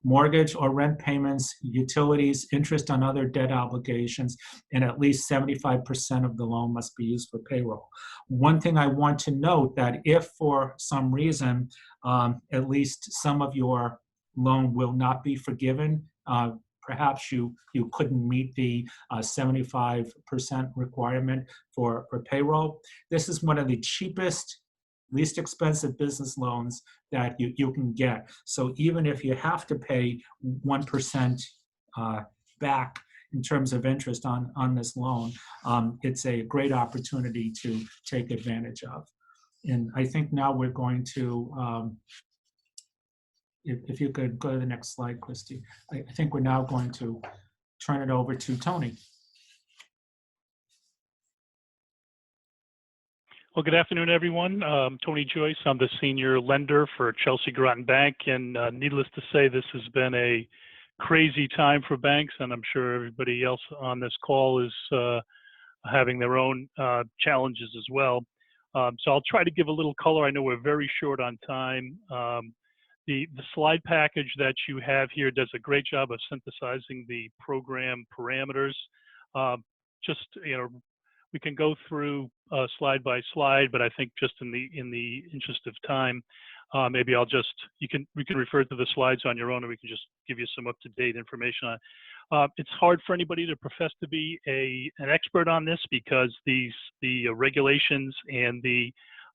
mortgage or rent payments, utilities, interest on other debt obligations, and at least 75% of the loan must be used for payroll. One thing I want to note that if for some reason, at least some of your loan will not be forgiven, perhaps you couldn't meet the 75% requirement for payroll. This is one of the cheapest, least expensive business loans that you can get. So even if you have to pay 1% back in terms of interest on this loan, it's a great opportunity to take advantage of. And I think now we're going to, if you could go to the next slide, Christy. I think we're now going to turn it over to Tony. Well, good afternoon, everyone. Tony Joyce. I'm the senior lender for Chelsea Groton Bank, and needless to say, this has been a crazy time for banks, and I'm sure everybody else on this call is having their own challenges as well. So I'll try to give a little color. I know we're very short on time. The slide package that you have here does a great job of synthesizing the program parameters. Just, we can go through slide by slide, but I think just in the interest of time, maybe we can refer to the slides on your own, and we can just give you some up-to-date information on it. It's hard for anybody to profess to be an expert on this because the regulations and the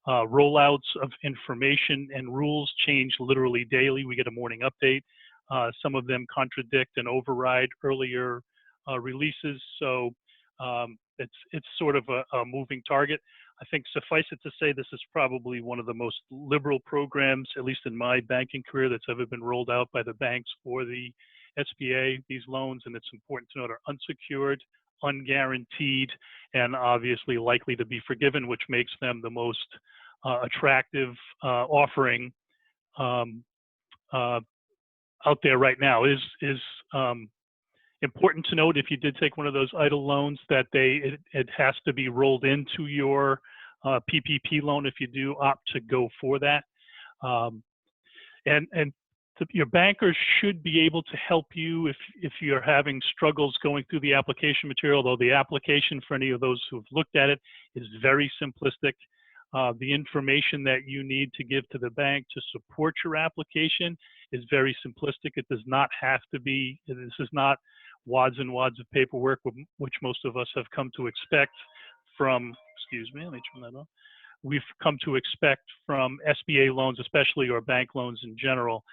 rollouts of information and rules change literally daily. We get a morning update. Some of them contradict and override earlier releases. So it's sort of a moving target. I think suffice it to say, this is probably one of the most liberal programs, at least in my banking career, that's ever been rolled out by the banks for the SBA, these loans. And it's important to note are unsecured, unguaranteed, and obviously likely to be forgiven, which makes them the most attractive offering out there right now. Is important to note, if you did take one of those EIDL loans, that it has to be rolled into your PPP loan if you do opt to go for that. Your bankers should be able to help you if you're having struggles going through the application material, though the application for any of those who've looked at it is very simplistic. The information that you need to give to the bank to support your application is very simplistic. It does not have to be, this is not wads and wads of paperwork, which most of us have come to expect from, excuse me, let me turn that on. We've come to expect from SBA loans, especially, or bank loans in general.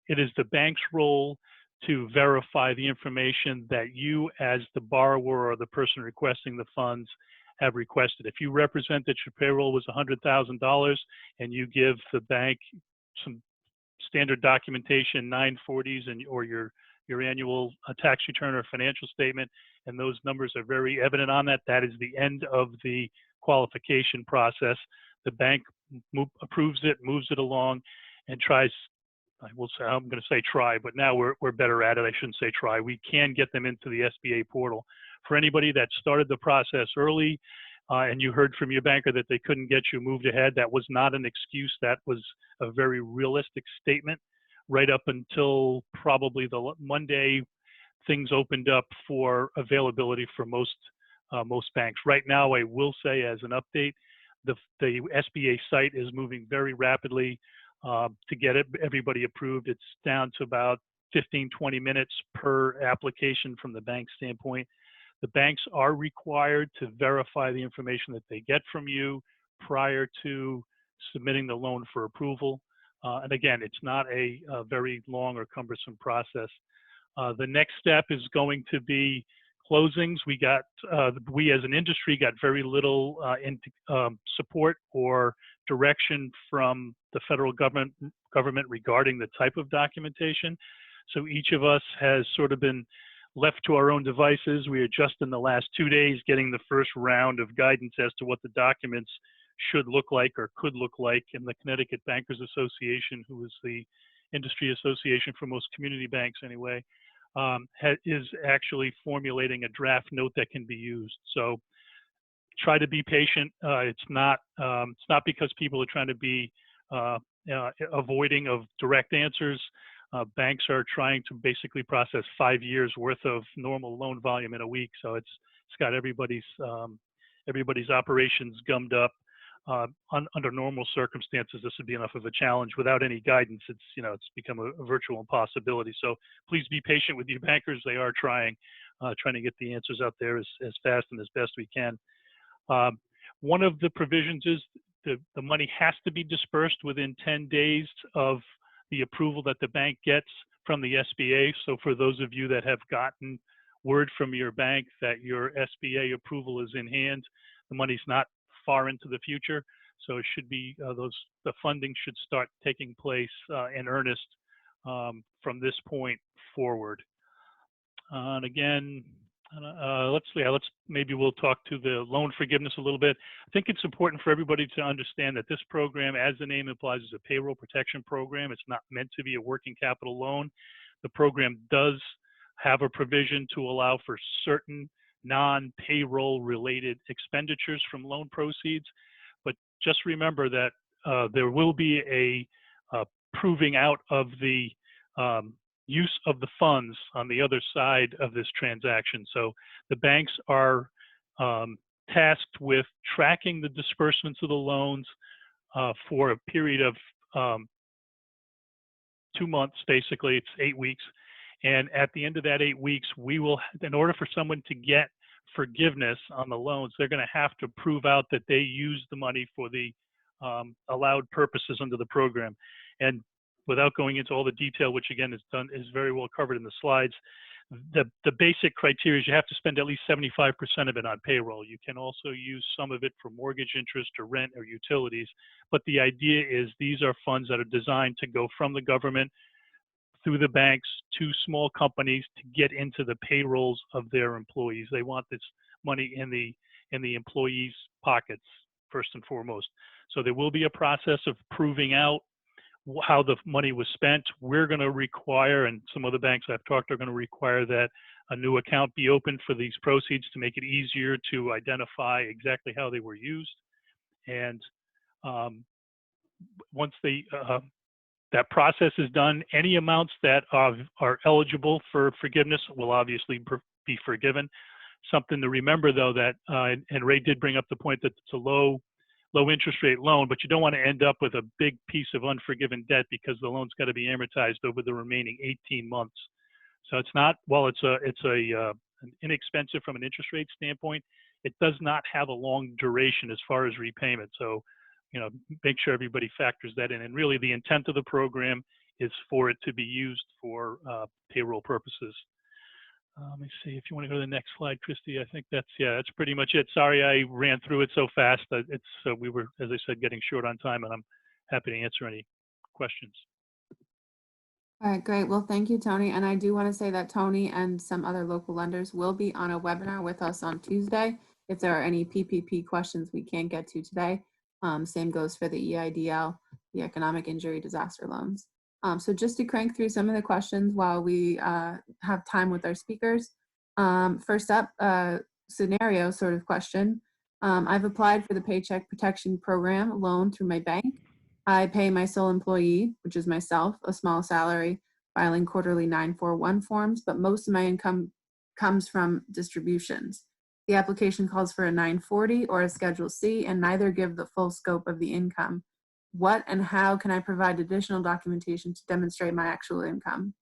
It is the bank's role to verify the information that you as the borrower or the person requesting the funds have requested. If you represent that your payroll was $100,000 and you give the bank some standard documentation, 940s, or your annual tax return or financial statement, and those numbers are very evident on that, that is the end of the qualification process. The bank approves it, moves it along, and tries, I will say, I'm going to say try, but now we're better at it. I shouldn't say try. We can get them into the SBA portal. For anybody that started the process early and you heard from your banker that they couldn't get you moved ahead, that was not an excuse. That was a very realistic statement. Right up until probably the Monday, things opened up for availability for most banks. Right now, I will say as an update, the SBA site is moving very rapidly to get everybody approved. It's down to about 15, 20 minutes per application from the bank standpoint. The banks are required to verify the information that they get from you prior to submitting the loan for approval. And again, it's not a very long or cumbersome process. The next step is going to be closings. We as an industry got very little support or direction from the federal government regarding the type of documentation. So each of us has sort of been left to our own devices. We are just in the last 2 days getting the first round of guidance as to what the documents should look like or could look like. And the Connecticut Bankers Association, who is the industry association for most community banks anyway, is actually formulating a draft note that can be used. So try to be patient. It's not because people are trying to be avoiding of direct answers. Banks are trying to basically process 5 years worth of normal loan volume in a week. So it's got everybody's operations gummed up. Under normal circumstances, this would be enough of a challenge. Without any guidance, it's become a virtual impossibility. So please be patient with your bankers. They are trying to get the answers out there as fast and as best we can. One of the provisions is the money has to be dispersed within 10 days of the approval that the bank gets from the SBA. So for those of you that have gotten word from your bank that your SBA approval is in hand, the money's not far into the future. So it should be the funding should start taking place in earnest from this point forward. And again, let's maybe we'll talk to the loan forgiveness a little bit. I think it's important for everybody to understand that this program, as the name implies, is a payroll protection program. It's not meant to be a working capital loan. The program does have a provision to allow for certain non-payroll related expenditures from loan proceeds, but just remember that there will be a proving out of the use of the funds on the other side of this transaction. So the banks are tasked with tracking the disbursements of the loans for a period of 2 months, basically. It's 8 weeks. And at the end of that 8 weeks, we will, in order for someone to get forgiveness on the loans, they're going to have to prove out that they used the money for the allowed purposes under the program. And without going into all the detail, which again is very well covered in the slides, the basic criteria is you have to spend at least 75% of it on payroll. You can also use some of it for mortgage interest or rent or utilities. But the idea is these are funds that are designed to go from the government through the banks to small companies to get into the payrolls of their employees. They want this money in the employees' pockets first and foremost. So there will be a process of proving out how the money was spent. We're going to require, and some other banks I've talked to are going to require, that a new account be opened for these proceeds to make it easier to identify exactly how they were used. And once that process is done, any amounts that are eligible for forgiveness will obviously be forgiven. Something to remember, though, that and Ray did bring up the point that it's a low interest rate loan, but you don't want to end up with a big piece of unforgiven debt because the loan's got to be amortized over the remaining 18 months. So it's not, while it's inexpensive from an interest rate standpoint, it does not have a long duration as far as repayment. So, make sure everybody factors that in. And really the intent of the program is for it to be used for payroll purposes. Let me see if you want to go to the next slide, Christy. I think that's pretty much it. Sorry I ran through it so fast. We were, as I said, getting short on time, and I'm happy to answer any questions. All right, great. Well, thank you, Tony. And I do want to say that Tony and some other local lenders will be on a webinar with us on Tuesday. If there are any PPP questions we can't get to today, same goes for the EIDL, the Economic Injury Disaster Loans. So just to crank through some of the questions while we have time with our speakers. First up, scenario sort of question. I've applied for the Paycheck Protection Program loan through my bank. I pay my sole employee, which is myself, a small salary, filing quarterly 941 forms, but most of my income comes from distributions. The application calls for a 940 or a Schedule C, and neither give the full scope of the income. What and how can I provide additional documentation to demonstrate my actual income?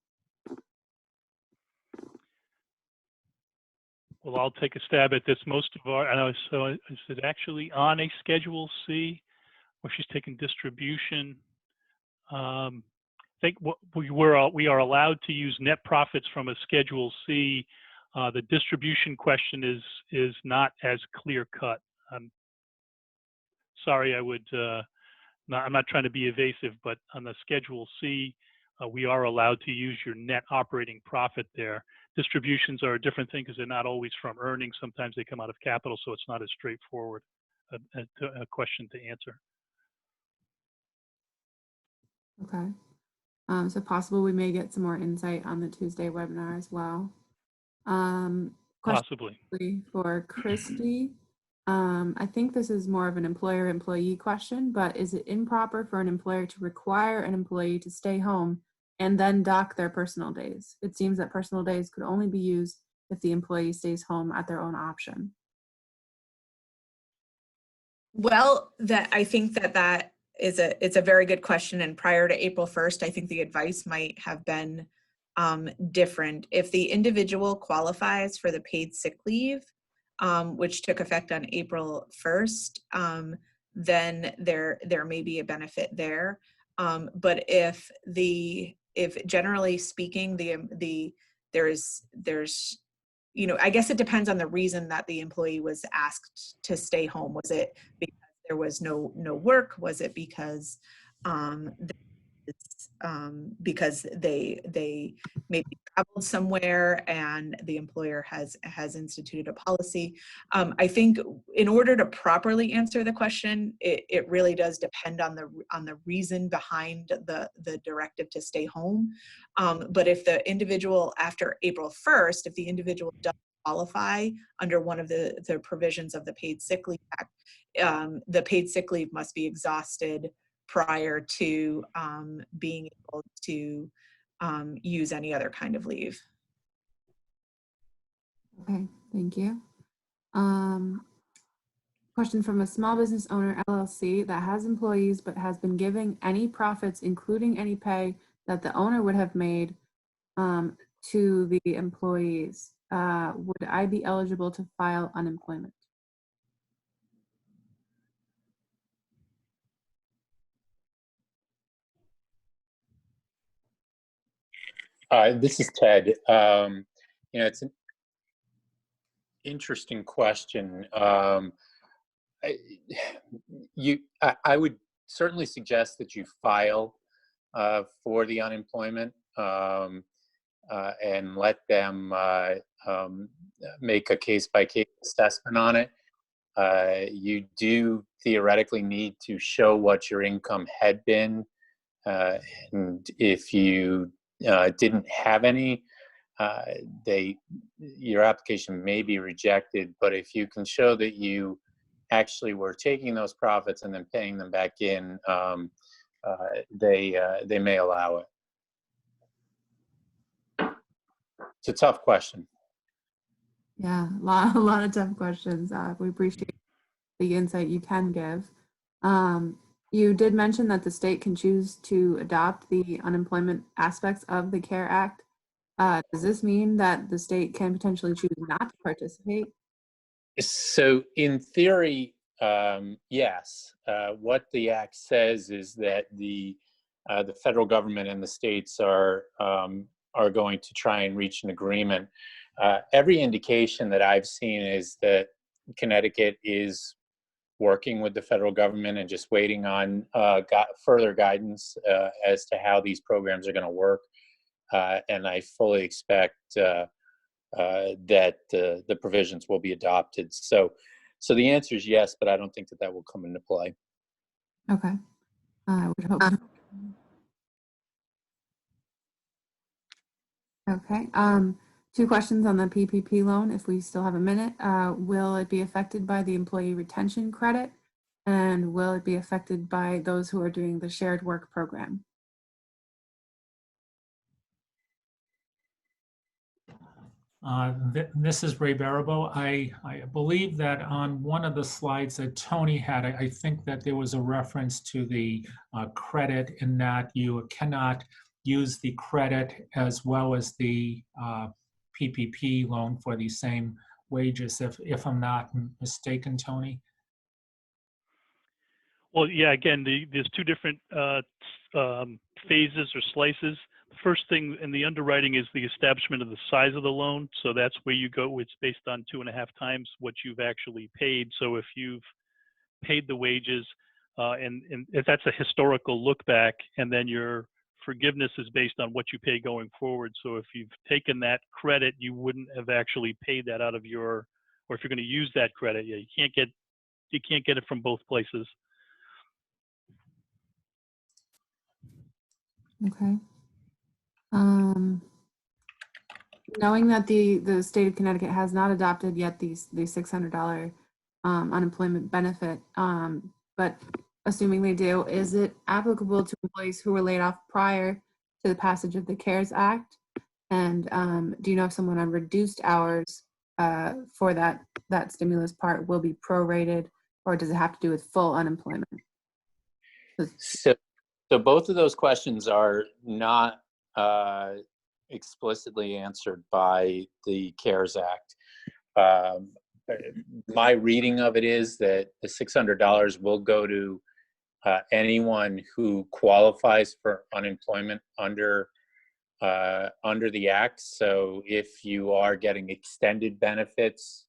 Well, I'll take a stab at this. Most of our, so is it actually on a Schedule C, or she's taking distribution? I think we are allowed to use net profits from a Schedule C. The distribution question is not as clear cut. Sorry, I'm not trying to be evasive, but on the Schedule C, we are allowed to use your net operating profit there. Distributions are a different thing because they're not always from earnings. Sometimes they come out of capital, so it's not as straightforward a question to answer. Okay. So possible we may get some more insight on the Tuesday webinar as well. Possibly. For Christy. I think this is more of an employer-employee question, but is it improper for an employer to require an employee to stay home and then dock their personal days? It seems that personal days could only be used if the employee stays home at their own option. Well, I think that it's a very good question. And prior to April 1st, I think the advice might have been different. If the individual qualifies for the paid sick leave, which took effect on April 1st, then there may be a benefit there. But if generally speaking, there's I guess it depends on the reason that the employee was asked to stay home. Was it because there was no work? Was it because because they maybe traveled somewhere and the employer has instituted a policy? I think in order to properly answer the question, it really does depend on the reason behind the directive to stay home. But if the individual, after April 1st, if the individual does qualify under one of the provisions of the Paid Sick Leave Act, the paid sick leave must be exhausted prior to being able to use any other kind of leave. Okay, thank you. Question from a small business owner LLC that has employees but has been giving any profits, including any pay that the owner would have made to the employees. Would I be eligible to file unemployment? This is Ted. It's an interesting question. I would certainly suggest that you file for the unemployment and let them make a case-by-case assessment on it. You do theoretically need to show what your income had been, and if you didn't have any, your application may be rejected. But if you can show that you actually were taking those profits and then paying them back in, they may allow it. It's a tough question. Yeah, a lot of tough questions. We appreciate the insight you can give. You did mention that the state can choose to adopt the unemployment aspects of the CARE Act. Does this mean that the state can potentially choose not to participate? So in theory, yes. What the act says is that the federal government and the states are going to try and reach an agreement. Every indication that I've seen is that Connecticut is working with the federal government and just waiting on further guidance as to how these programs are going to work. And I fully expect that the provisions will be adopted. So the answer is yes, but I don't think that will come into play. Okay, I would hope so. Okay, 2 questions on the PPP loan, if we still have a minute. Will it be affected by the employee retention credit? And will it be affected by those who are doing the shared work program? This is Ray Barabo. I believe that on one of the slides that Tony had, I think that there was a reference to the credit, in that you cannot use the credit as well as the PPP loan for the same wages, if I'm not mistaken, Tony. Well, yeah, again, there's 2 different phases or slices. The first thing in the underwriting is the establishment of the size of the loan. So that's where you go. It's based on 2.5 times what you've actually paid. So if you've paid the wages, and if that's a historical look back, and then your forgiveness is based on what you pay going forward. So if you've taken that credit, you wouldn't have actually paid that out of your, or if you're going to use that credit, yeah, you can't get it from both places. Okay. Knowing that the state of Connecticut has not adopted yet the $600 unemployment benefit, but assuming they do, is it applicable to employees who were laid off prior to the passage of the CARES Act? And do you know if someone on reduced hours for that stimulus part will be prorated, or does it have to do with full unemployment? So both of those questions are not explicitly answered by the CARES Act. My reading of it is that the $600 will go to anyone who qualifies for unemployment under the act. So if you are getting extended benefits,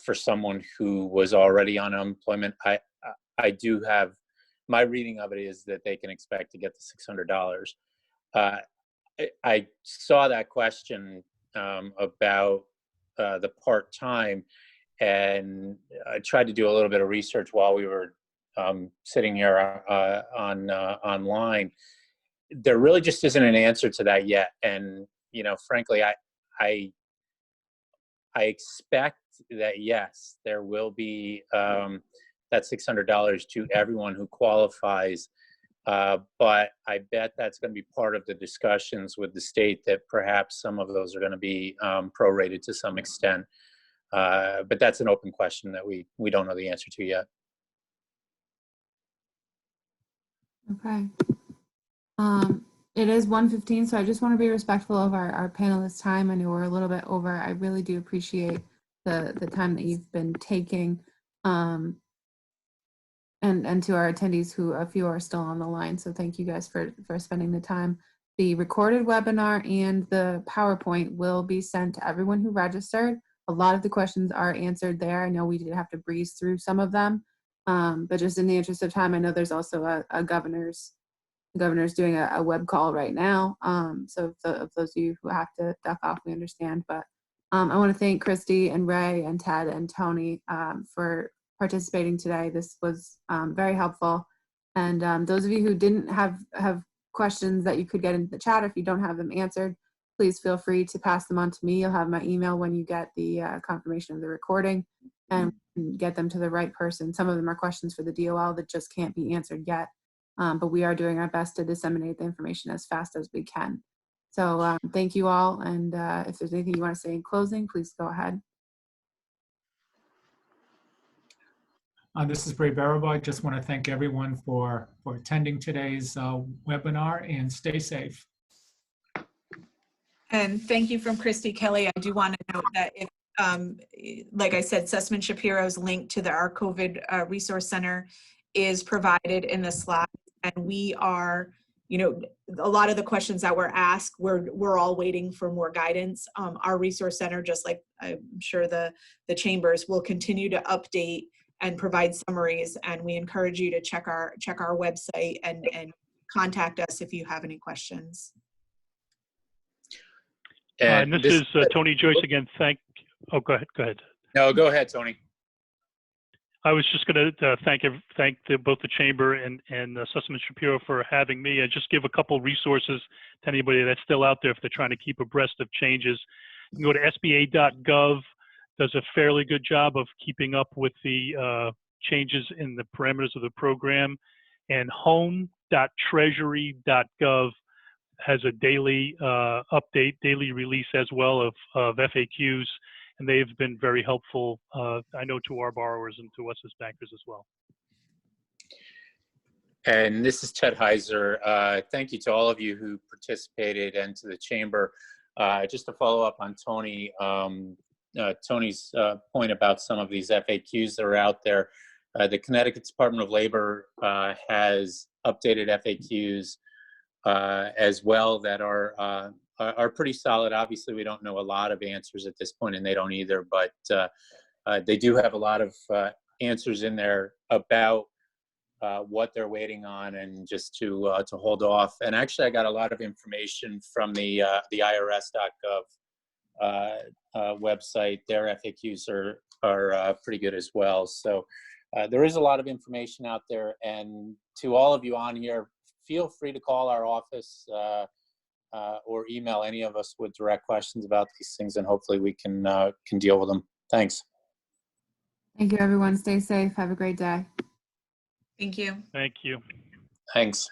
for someone who was already on unemployment. I do have, my reading of it is that they can expect to get the $600. I saw that question about the part-time, and I tried to do a little bit of research while we were sitting here online. There really just isn't an answer to that yet, and frankly, I expect that yes, there will be that $600 to everyone who qualifies. But I bet that's going to be part of the discussions with the state, that perhaps some of those are going to be prorated to some extent. But that's an open question that we don't know the answer to yet. Okay. It is 1:15, so I just want to be respectful of our panelists' time. I know we're a little bit over. I really do appreciate the time that you've been taking. And to our attendees, who a few are still on the line. So thank you guys for spending the time. The recorded webinar and the PowerPoint will be sent to everyone who registered. A lot of the questions are answered there. I know we did have to breeze through some of them, but just in the interest of time, I know there's also a governor's doing a web call right now. So if those of you who have to duck off, we understand. But I want to thank Christy and Ray and Ted and Tony for participating today. This was very helpful. And those of you who didn't have questions that you could get into the chat, if you don't have them answered, please feel free to pass them on to me. You'll have my email when you get the confirmation of the recording, and get them to the right person. Some of them are questions for the DOL that just can't be answered yet. But we are doing our best to disseminate the information as fast as we can. So thank you all. And if there's anything you want to say in closing, please go ahead. This is Ray Barabo. I just want to thank everyone for attending today's webinar, and stay safe. And thank you from Christy Kelly. I do want to note that if, like I said, Sussman Shapiro's link to our COVID Resource Center is provided in the slide, and we are, a lot of the questions that were asked, we're all waiting for more guidance. Our Resource Center, just like I'm sure the chambers, will continue to update and provide summaries, and we encourage you to check our website and contact us if you have any questions. And this is Tony Joyce again. Oh, go ahead. No, go ahead, Tony. I was just going to thank both the Chamber and Sussman Shapiro for having me, and just give a couple resources to anybody that's still out there if they're trying to keep abreast of changes. You can go to sba.gov. Does a fairly good job of keeping up with the changes in the parameters of the program, and home.treasury.gov has a daily update, daily release as well of FAQs, and they've been very helpful, I know, to our borrowers and to us as bankers as well. And this is Ted Heiser. Thank you to all of you who participated, and to the Chamber. Just to follow up on Tony's point about some of these FAQs that are out there. The Connecticut Department of Labor has updated FAQs as well that are pretty solid. Obviously, we don't know a lot of answers at this point, and they don't either, but they do have a lot of answers in there about what they're waiting on, and just to hold off. And actually, I got a lot of information from the IRS.gov website. Their FAQs are pretty good as well. So there is a lot of information out there. And to all of you on here, feel free to call our office or email any of us with direct questions about these things, and hopefully we can deal with them. Thanks. Thank you, everyone. Stay safe. Have a great day. Thank you. Thank you. Thanks.